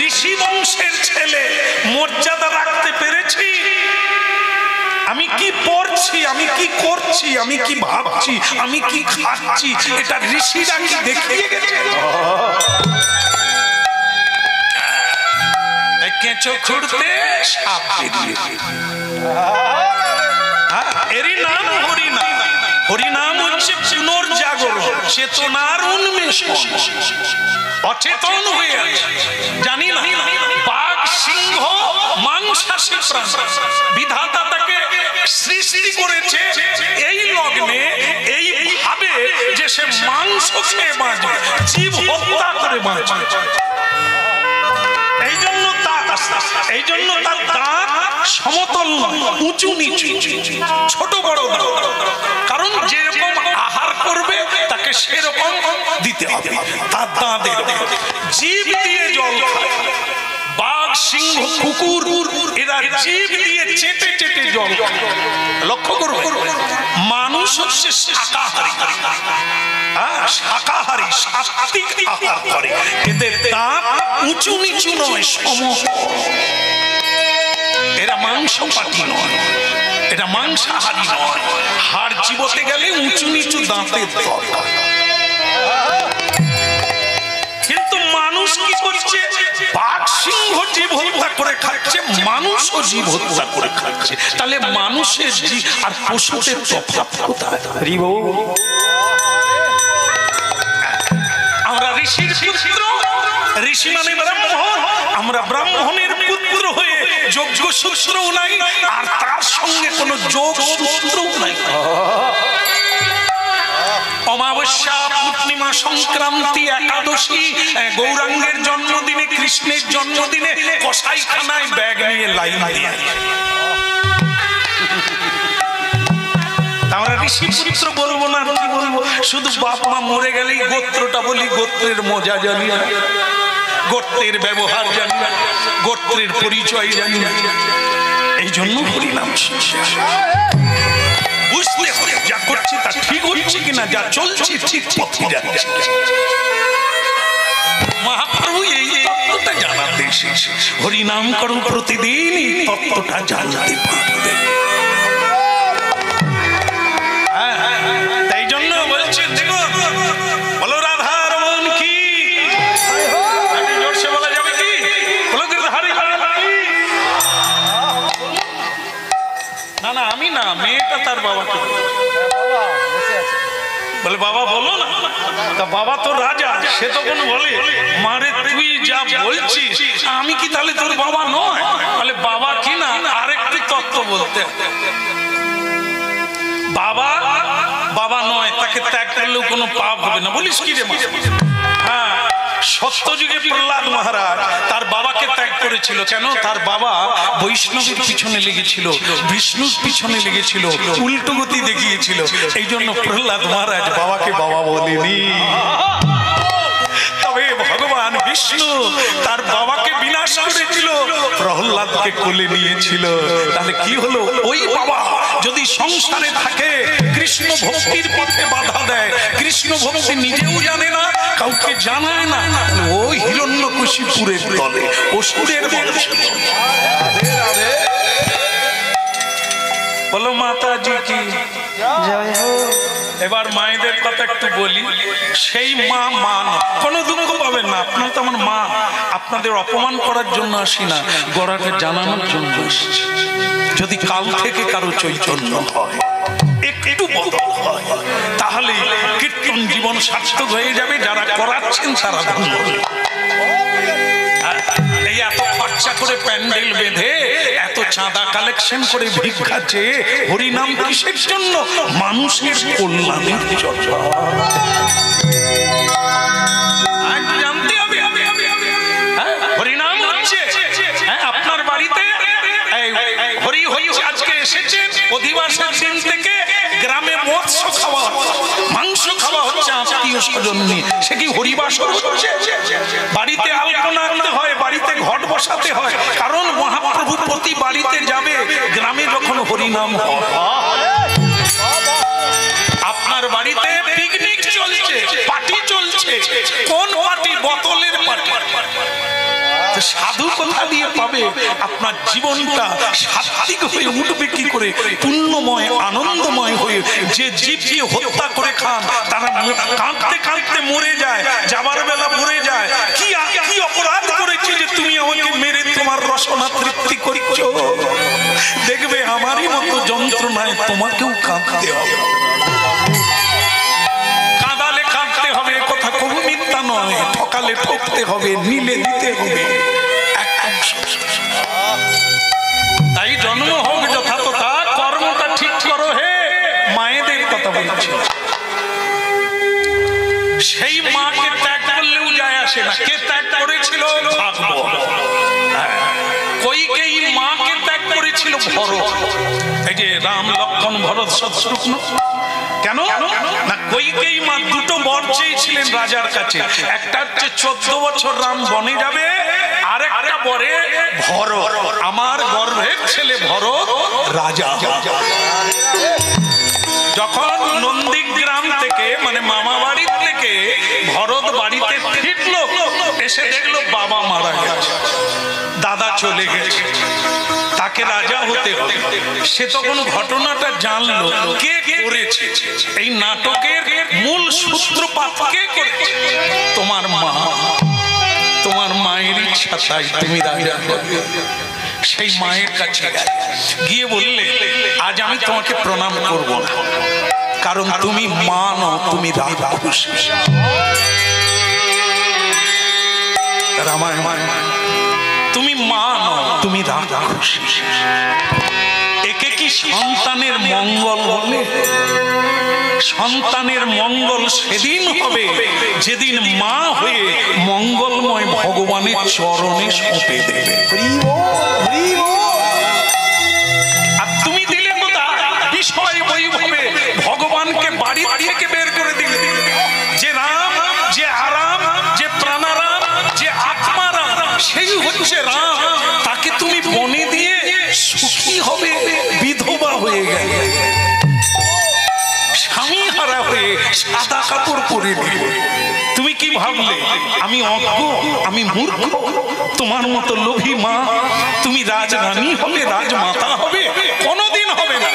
ঋষি বংশের ছেলে, মর্যাদা রাখতে পেরেছি? আমি কি পড়ছি, আমি কি করছি, আমি কি ভাবছি, আমি কি খাচ্ছি, এটা ঋষিরা কি দেখিয়ে গেছে? কেঁচো খুঁড়তে সাপ বেরিয়ে, এরই নাম হরিনাম। হরিনাম হচ্ছে পুনর্জাগরণ, চেতনার উন্মেষণ। অচেতন হয়ে আছে, জানি না। বাঘ, সিংহ মাংসাশী প্রাণ, বিধাতা তাকে সৃষ্টি করেছে এই লগ্নে, এই ভাবে যে সে মাংস খেয়ে বাঁচবে, জীব হত্যা করে বাঁচবে। এই জন্য তার দাঁত সমতল নয়, উঁচু নিচু, ছোট বড় দাঁত। কারণ যেরকম আহার করবে তাকে সেরকম দিতে হবে। তার দাঁতের জীব দিয়ে জল খায়। বাঘ, সিংহ, কুকুর এরা জীব দিয়ে চেটে চেটে জল খায়। লক্ষ্য করো, মানুষ হচ্ছে শাকাহারী। শাকাহারী, সাত্ত্বিক আহার করে। এদের দাঁত উঁচু নিচু নয়, সম। এরা মাংসপাতি নয়, এরা মাংসাহারী নয়। হাড় চিবোতে গেলে উঁচু নিচু দাঁতের দরকার। কিন্তু মানুষ কি করছে? বাঘ, সিংহ জীব হত্যা করে খাচ্ছে, মানুষও জীব হত্যা করে খাচ্ছে। তাহলে মানুষের জীব আর পশুদের তফাৎ কোথায়? আমরা ঋষির পুত্র, ঋষি মানে ব্রাহ্মণ। আমরা ব্রাহ্মণের পুত্র হয়ে যোগ্য সূত্রও নাই, আর তার সঙ্গে কোনো যোগ সূত্রও নাই। অমাবস্যা, পূর্ণিমা, সংক্রান্তি, একাদশী, গৌরাঙ্গের জন্মদিনে, কৃষ্ণের জন্মদিনে কসাইখানায় ব্যাগ নিয়ে লাইন দিয়ে আমরা ঋষি পুত্র বলবো না, কি বলবো? শুধু বাপ মা মরে গেলেই গোত্রটা বলি। গোত্রের মজা জানি না, গোত্রের ব্যবহার জানি না, গোত্রের পরিচয় জানি না। এই জন্য হরিনাম বুঝতে হবে, যা করছি তা ঠিক হচ্ছে কিনা, যা চলছে ঠিক পথে যাচ্ছে। মহাপ্রভু এই তত্ত্বটা জানাতে এসেছে। হরিনাম করো প্রতিদিন, এই তত্ত্বটা জানতে পারবে। তাই জন্য বলছে, দেখো, বলো রাধা রমন কি, জোরসে বলা যাবে কি? বলো গিরধারী না, আমি না, মেয়েটা তার বাবাকে বলে বাবা বলো না। তা বাবা তো রাজা, সে তখন বলে মারে তুই যা বলছিস আমি কি তাহলে তোর বাবা নয়? বলে বাবা কি না, আরেকটি তত্ত্ব বলতে, বাবা বাবা নয়, তাকে ত্যাগ করলেও কোনো পাপ হবে না। বলিস কি রে? হ্যাঁ, সত্যযুগে প্রহ্লাদ মহারাজ তার বাবাকে ত্যাগ করেছিল। কেন? তার বাবা বৈষ্ণবের পিছনে লেগেছিল, বিষ্ণুর পিছনে লেগেছিল, উল্টো গতি দেখিয়েছিল। এই জন্য প্রহ্লাদ মহারাজ বাবাকে বাবা বলেনি। তবে ভগবান বিষ্ণু তার বাবাকে বিনাশ করেছিল, প্রহ্লাদকে কোলে নিয়েছিল। তাহলে কি হলো? ওই বাবা যদি সংসারে থাকে, কৃষ্ণ ভক্তির পথে বাধা দেয়, কৃষ্ণ ভক্তি নিজেও জানে না, কাউকে জানায় না, ও হিরণ্যকশিপুরের দলে, অসুরের বংশ। বলো মাতাজি কি জয় হো। এবার মায়েদের কথা একটু বলি। সেই মা মান, কোনো দুঃখ পাবেন না, আপনার তো আমার মা। আপনাদের অপমান করার জন্য আসি না, গড়াকে জানানোর জন্য এসেছি। যদি কাল থেকে কারো চৈতন্য হয়, একটু বদল হয়, তাহলে কীর্তন জীবন সার্থক হয়ে যাবে। যারা করাচ্ছেন তারা ধন্য। এই এত খরচা করে প্যান্ডেল বেঁধে, এত চাঁদা কালেকশন করে ভিক্ষা চেয়ে হরিনাম কিসের জন্য? মানুষের কল্যাণের জন্য। জানতে হবে হরিনাম হচ্ছে আপনার বাড়িতে হরি হরি আজকে এসেছেন, অধিবাসের দিন থেকে গ্রামে মৎস্য খাওয়া, মাংস খাওয়া হচ্ছে আত্মীয় স্বজন নিয়ে। সে কি হরিবাসর হচ্ছে? বাড়িতে আলপনা আনতে হয়, বাড়িতে ঘট বসাতে হয়, কারণ মহাপ্রভু প্রতি বাড়িতে যাবে গ্রামে যখন হরিনাম হয়। আপনার বাড়িতে পিকনিক চলছে, পার্টি চলছে। কোন পার্টি? বোতলের পার্টি। সাধু কোথা দিয়ে পাবে? আপনার জীবনটা সাত্বিক হয়ে উঠবে কি করে? পুণ্যময় আনন্দময় হয়ে। যে জীবকে হত্যা করে খান, তারা কাঁদতে কাঁদতে মরে যায়, যাবার বেলা মরে যায়। কি কি অপরাধ করেছি যে তুমি আমাকে মেরে তোমার রসনা তৃপ্তি করছো? দেখবে আমারই মতো যন্ত্রণায় তোমাকেও কাঁদতে হবে। কাঁদালে কাঁদতে হবে, কথা কবু মিথ্যা নয়। ঠকালে ঠকতে হবে, নিলে দিতে হবে। তাই জন্ম হোক যথাতথা, কর্মটা ঠিক করো হে। মায়েদের কথা বলছি, সেই মাকে ত্যাগ করলেও যায় আসে না। কে ত্যাগ করেছিল? ভাগবত। কইকেয়ী মাকে ত্যাগ করেছিল ভরত। এই যে রাম লক্ষ্মণ ভরত শত্রুঘ্ন। কেন না? কইকেয়ী মা দুটো বর চেয়েছিলেন রাজার কাছে। একটা হচ্ছে 14 বছর রাম বনে যাবে, আর একটা বরে ভরত, আমার গর্ভের ছেলে ভরত রাজা। যখন নন্দীগ্রাম থেকে, মানে মামা বাড়ি থেকে ভরত বাড়িতে ফিরলো, এসে দেখলো বাবা মারা গেছে, দাদা চলে গেছে, তাকে রাজা হতে হবে। সে তখন ঘটনাটা জানলো কে করেছে। এই নাটকের মূল সূত্রপাত কে করেছে? তোমার মা। তোমার মায়ের ইচ্ছা, তাই তুমি রাজা হবে। সেই মায়ের কাছে গিয়ে বললে, আজ আমি তোমাকে প্রণাম করব না, কারণ তুমি মা নও, তুমি রাক্ষসী। রামায়ণ, তুমি মা নও, তুমি রাক্ষসী। একে কি সন্তানের মঙ্গল বলে? সন্তানের মঙ্গল সেদিন হবে যেদিন মা হয়ে মঙ্গলময় ভগবানের চরণে সঁপে দেবে। আর তুমি দিলে কোথায়? বিষয় বৈভবে ভগবানকে বাড়ি থেকে বের করে দিলে। যে রাম, যে আরাম, যে প্রাণারাম, যে আত্মারাম, সেই হচ্ছে রাম। তাকে তুমি বনে দিয়ে সুখী হবে, বিধবা হয়ে গেলে, স্বামী হারা হয়ে সাদা কাপড় পরে দিলে। তুমি কি ভাবলে আমি অজ্ঞ, আমি মূর্খ? তোমার মতো লোভী মা, তুমি রাজরানী হবে, রাজমাতা হবে? কোনোদিন হবে না।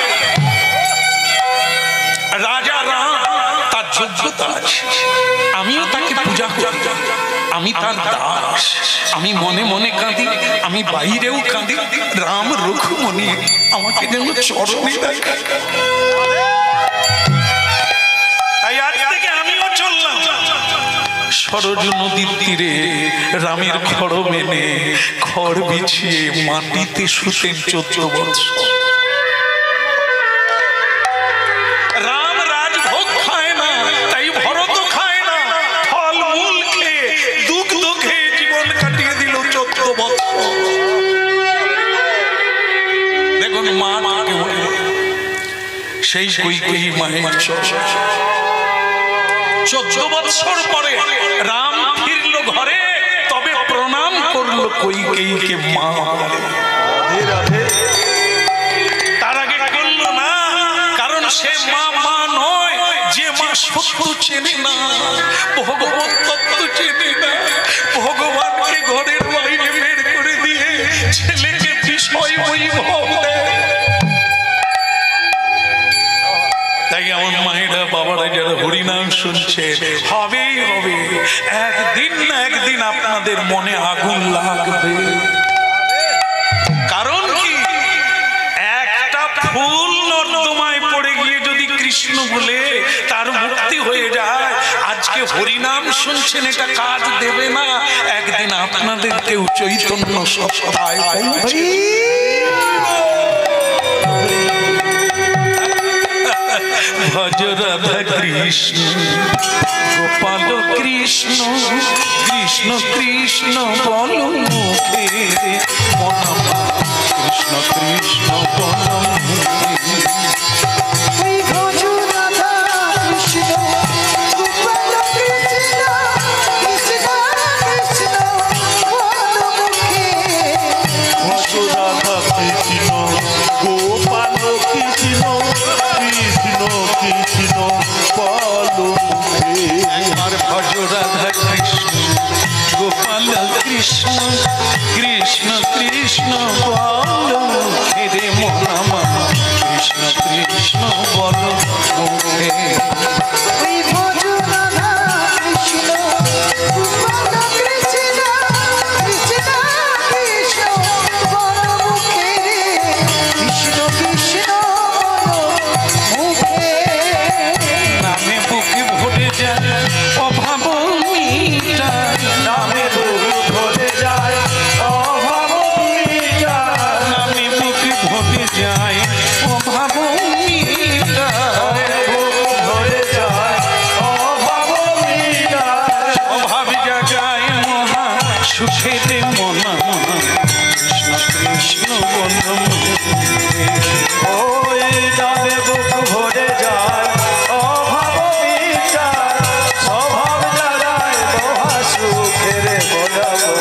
রাজা রাম, তার যোগ্যতা আছে, আমিও তাকে পূজা করি। আমি তার দাস, আমি মনে মনে কাঁদি, আমি বাইরেও কাঁদি, রাম রঘুমণি আমাকে যেন চরণে দেখা। তাই আজ থেকে আমিও চললাম সরজ নদীর তীরে, রামের খড় মেনে খড় বিছিয়ে মাটিতে শুতেন 14 বছর। রাম রাজভোগ খায় না, তাই ভরত খায় না, ফল মূল খেয়ে দুগ্ধ খেয়ে জীবন কাটিয়ে দিল 14 বছর। দেখুন মা সেই কইকেয়ী মায়ের 14 বছর পরে রাম ফিরল ঘরে, তবে প্রণাম করলো কইকেয়ীকে মা। তার আগে করল না, কারণ সে মা মা নয়, যে মা সত্য চেনে না, ভগবত তত্ত্ব চেনে না, ভগবানকে ঘরের বাইরে বের করে দিয়ে ছেলেকে বিষয় বৈভব দেয়। তাই আমার মায়েরা বাবারা যারা হরিনাম শুনছে, হবেই হবে, একদিন না একদিন আপনাদের মনে আগুন লাগবে। কারণ কি, একটা ফুল নর্দমায় পড়ে গিয়ে যদি কৃষ্ণ বলে তার মুক্তি হয়ে যায়, আজকে হরিনাম শুনছেন এটা কাজ দেবে না, একদিন আপনাদেরকেও চৈতন্য সত্তায় পৌঁছে। ভজ রাধা কৃষ্ণ গোপাল কৃষ্ণ, কৃষ্ণ কৃষ্ণ বল মুখে, কৃষ্ণ কৃষ্ণ বল মুখে। কৃষ্ণ কৃষ্ণ কৃষ্ণ বল মুখে রে মনা মনা, কৃষ্ণ কৃষ্ণ বল মুখে। নামে বুকে ভরে যায় অভাব মিটা, নামে ভরে যায় অভাব মিটা, নামে বুকে ভরে যায় অভাব মিটা, ভরে যায় অভাব মিটা, অভাব জাগায় মহা সুখেতে মনা মনা, কৃষ্ণ কৃষ্ণ বল মুখে। ওই নামে বুক ভরে যায় অভাব মিটা, স্বভাব জাগায় মহা সুখের বলাবো,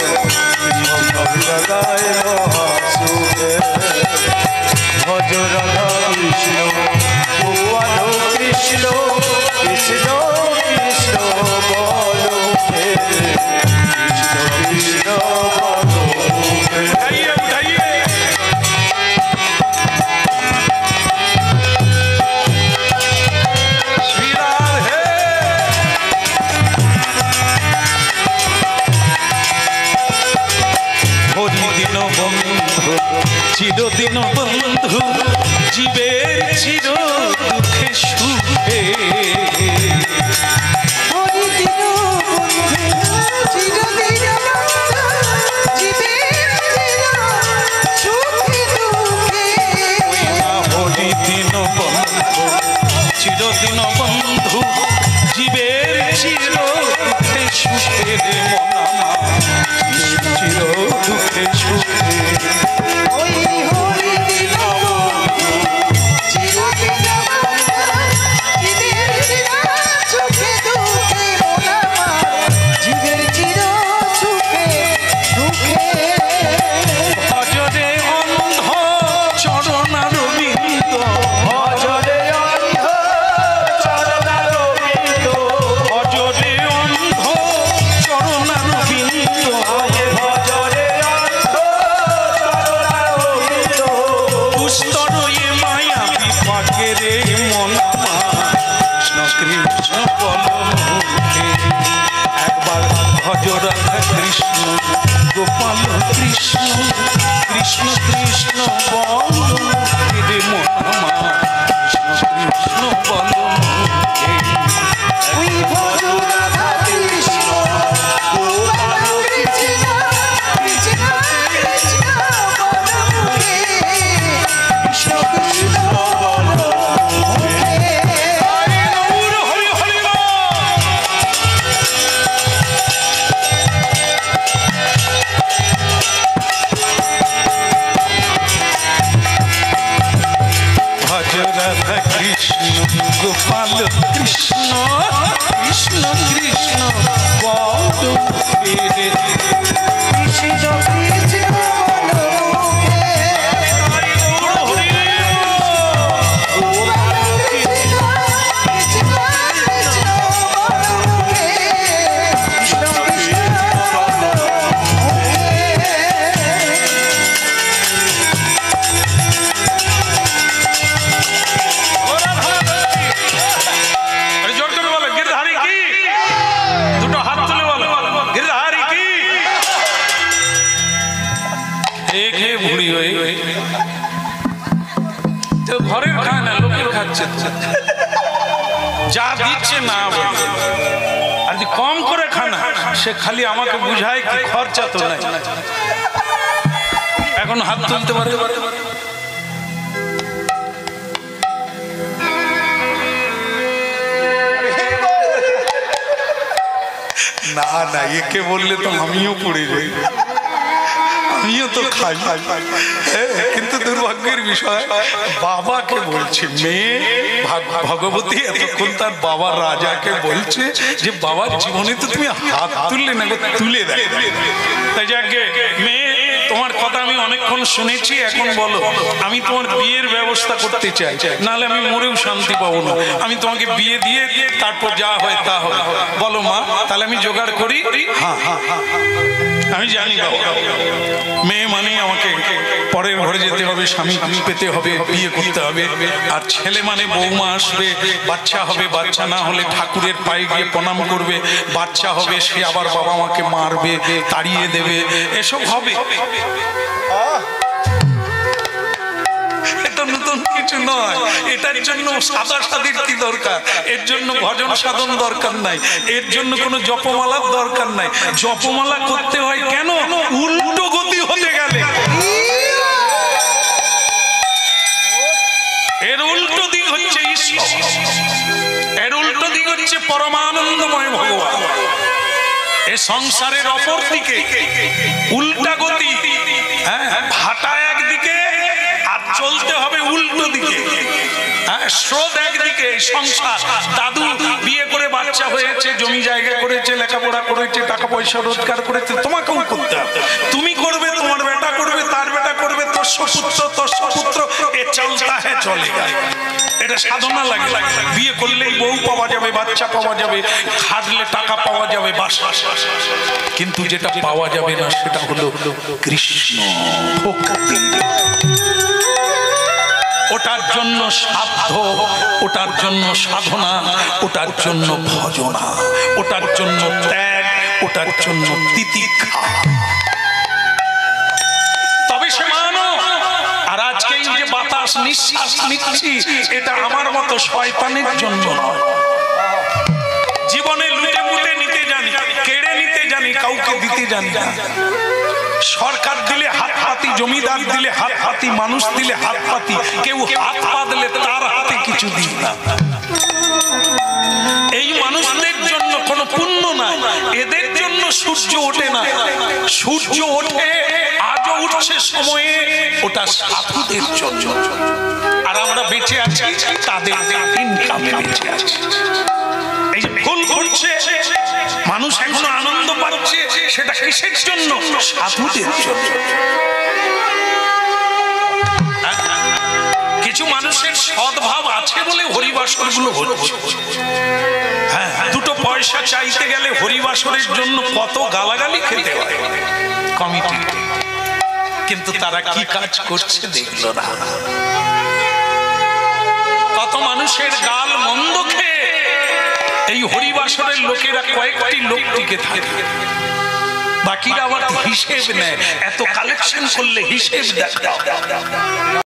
স্বভাব জাগায় মহা সুখের। ভজ রাধা কৃষ্ণ গোপাল কৃষ্ণ, কৃষ্ণ কৃষ্ণ বল মুখে, কৃষ্ণ কৃষ্ণ বল মুখে। উঠাইয়ে উঠাইয়ে হরিদিন বন্ধু চিরদিন বন্ধু, জীবের চির দুঃখে সুখে। হরিদিন বন্ধু চিরদিন বন্ধু, জীবের চির দুঃখে সুখে রে মনা মা, চির দুঃখে সুখে। ভজরে অন্ধ চরণারবিন্দ, ভজরে অন্ধ চরণারবিন্দ, ভজরে অন্ধ চরণারবিন্দ, ভজরে অন্ধ চরণারবিন্দ, দুস্তর এ মায়া বিপাকে রে মনা মা, কৃষ্ণ কৃষ্ণ বল মুখে। একবার ভজ রাধা কৃষ্ণ গোপাল কৃষ্ণ কৃষ্ণ কৃষ্ণ বল রে মন আমার কৃষ্ণ কৃষ্ণ বল ওই ভজ রাধা কৃষ্ণ গোপাল কৃষ্ণ কৃষ্ণ কৃষ্ণ বলো মুখে কৃষ্ণ কৃষ্ণ বলো মুখে হরি হরি ভজ রাধা কৃষ্ণ গোপাল কৃষ্ণ কৃষ্ণ কৃষ্ণ বল রে কৃষ্ণ কৃষ্ণ বলো মুখে গোপাল কৃষ্ণ কৃষ্ণ কৃষ্ণ বলো মুখে কৃষ্ণ কৃষ্ণ বলো মুখে अरे जोर जोर बोलो गिरधारी की দুটো হাত তুলে বলো गिरधारी की एक है बुढ़ी हुई তো ঘরের খায় না লোকের খাচ্ছে যা দিচ্ছে না বলে আর যদি কম করে খানা সে খালি আমাকে বুঝায় কি খরচা তো নাই এখন হাত তুলতে পারে না না একে বললে তো আমিও পড়ে যাই আমিও তো খাই কিন্তু দুর্ভাগ্যের বিষয় বাবাকে বলছে মেয়ে ভগবতী এতক্ষণ তার বাবা রাজাকে বলছে যে বাবার জীবনে তো তুমি হাত তুললে না তুলে দেয় তাই যাকে মেয়ে তোমার কথা আমি অনেকক্ষণ শুনেছি এখন বলো আমি তোমার বিয়ের ব্যবস্থা করতে চাই নাহলে আমি মরেও শান্তি পাবো না আমি তোমাকে বিয়ে দিয়ে তারপর যা হয় তা হবে বলো মা তাহলে আমি জোগাড় করি হ্যাঁ হ্যাঁ আমি জানি বাবা মেয়ে মানে আমাকে পরের ঘরে যেতে হবে স্বামী পেতে হবে বিয়ে করতে হবে আর ছেলে মানে বৌমা আসবে বাচ্চা হবে বাচ্চা না হলে ঠাকুরের পায়ে গিয়ে প্রণাম করবে বাচ্চা হবে সে আবার বাবা মাকে মারবে তাড়িয়ে দেবে এসব হবে এটা নতুন কিছু নয় এটার জন্য সাদা সাদির কি দরকার এর জন্য ভজন সাধন দরকার নাই এর জন্য কোনো জপমালার দরকার নাই জপমালা করতে হয় কেন উল্টো গতি হতে গেলে এর উল্টো দিক হচ্ছে ঈশ্বর এর উল্টো দিক হচ্ছে পরমানন্দময় ভগবান এ সংসারের অপর দিকে উল্টা গতি ভাটা একদিকে আর চলতে হবে উল্টো দিকে স্রোত একদিকে সংসার দাদু বিয়ে করে বাচ্চা হয়েছে জমি জায়গা করেছে লেখাপড়া করেছে টাকা পয়সা রোজগার করেছে তোমাকেও করতে হবে তুমি করবে তোমার বেটা করবে তার বেটা করবে তোর পুত্র এ চলতা হ্যাঁ চলে এটা সাধনা লাগে বিয়ে করলেই বউ পাওয়া যাবে বাচ্চা পাওয়া যাবে খাটলে টাকা পাওয়া যাবে বাসা কিন্তু যেটা পাওয়া যাবে না সেটা হলো কৃষ্ণ ভক্তি ওটার জন্য সাধ্য ওটার জন্য সাধনা ওটার জন্য ভজনা ওটার জন্য ত্যাগ ওটার জন্য তিতিক্ষা তবে সে মানো আর আজকে এই যে বাতাস নিঃশ্বাস নিচ্ছি এটা আমার মতো শয়তানের জন্য নয় জীবনে লুটে মুটে নিতে জানি কেড়ে নিতে জানি কাউকে দিতে জানি না সরকার দিলে হাত পাতি জমিদার দিলে হাত পাতি মানুষ দিলে হাত পাতি কেউ হাত পা দিলে তার হাতে কিছু দিই না এই মানুষদের জন্য কোনো পুণ্য নাই এদের জন্য সূর্য ওঠে না সূর্য ওঠে আজও উঠছে সময়ে ওটা সাধুদের জন্য আর আমরা বেঁচে আছি তাদের ইনকামে বেঁচে আছি এই যে ফুল ফুটছে মানুষ এখনো আনন্দ পাচ্ছে সেটা কিসের জন্য সাধুদের জন্য কিছু মানুষের সদ্ভাব আছে বলে হরিবাসর গুলো হচ্ছে হ্যাঁ দুটো পয়সা চাইতে গেলে হরিবাসরের জন্য কত গালাগালি খেতে হয় কমিটি কিন্তু তারা কি কাজ করছে দেখলো না কত মানুষের গাল মন্দ খেয়ে এই হরিবাসরের লোকেরা কয়েকটি লোক টিকে থাকে, বাকিরা আবার হিসেব নেয়, এত কালেকশন করলে হিসেব দেখা।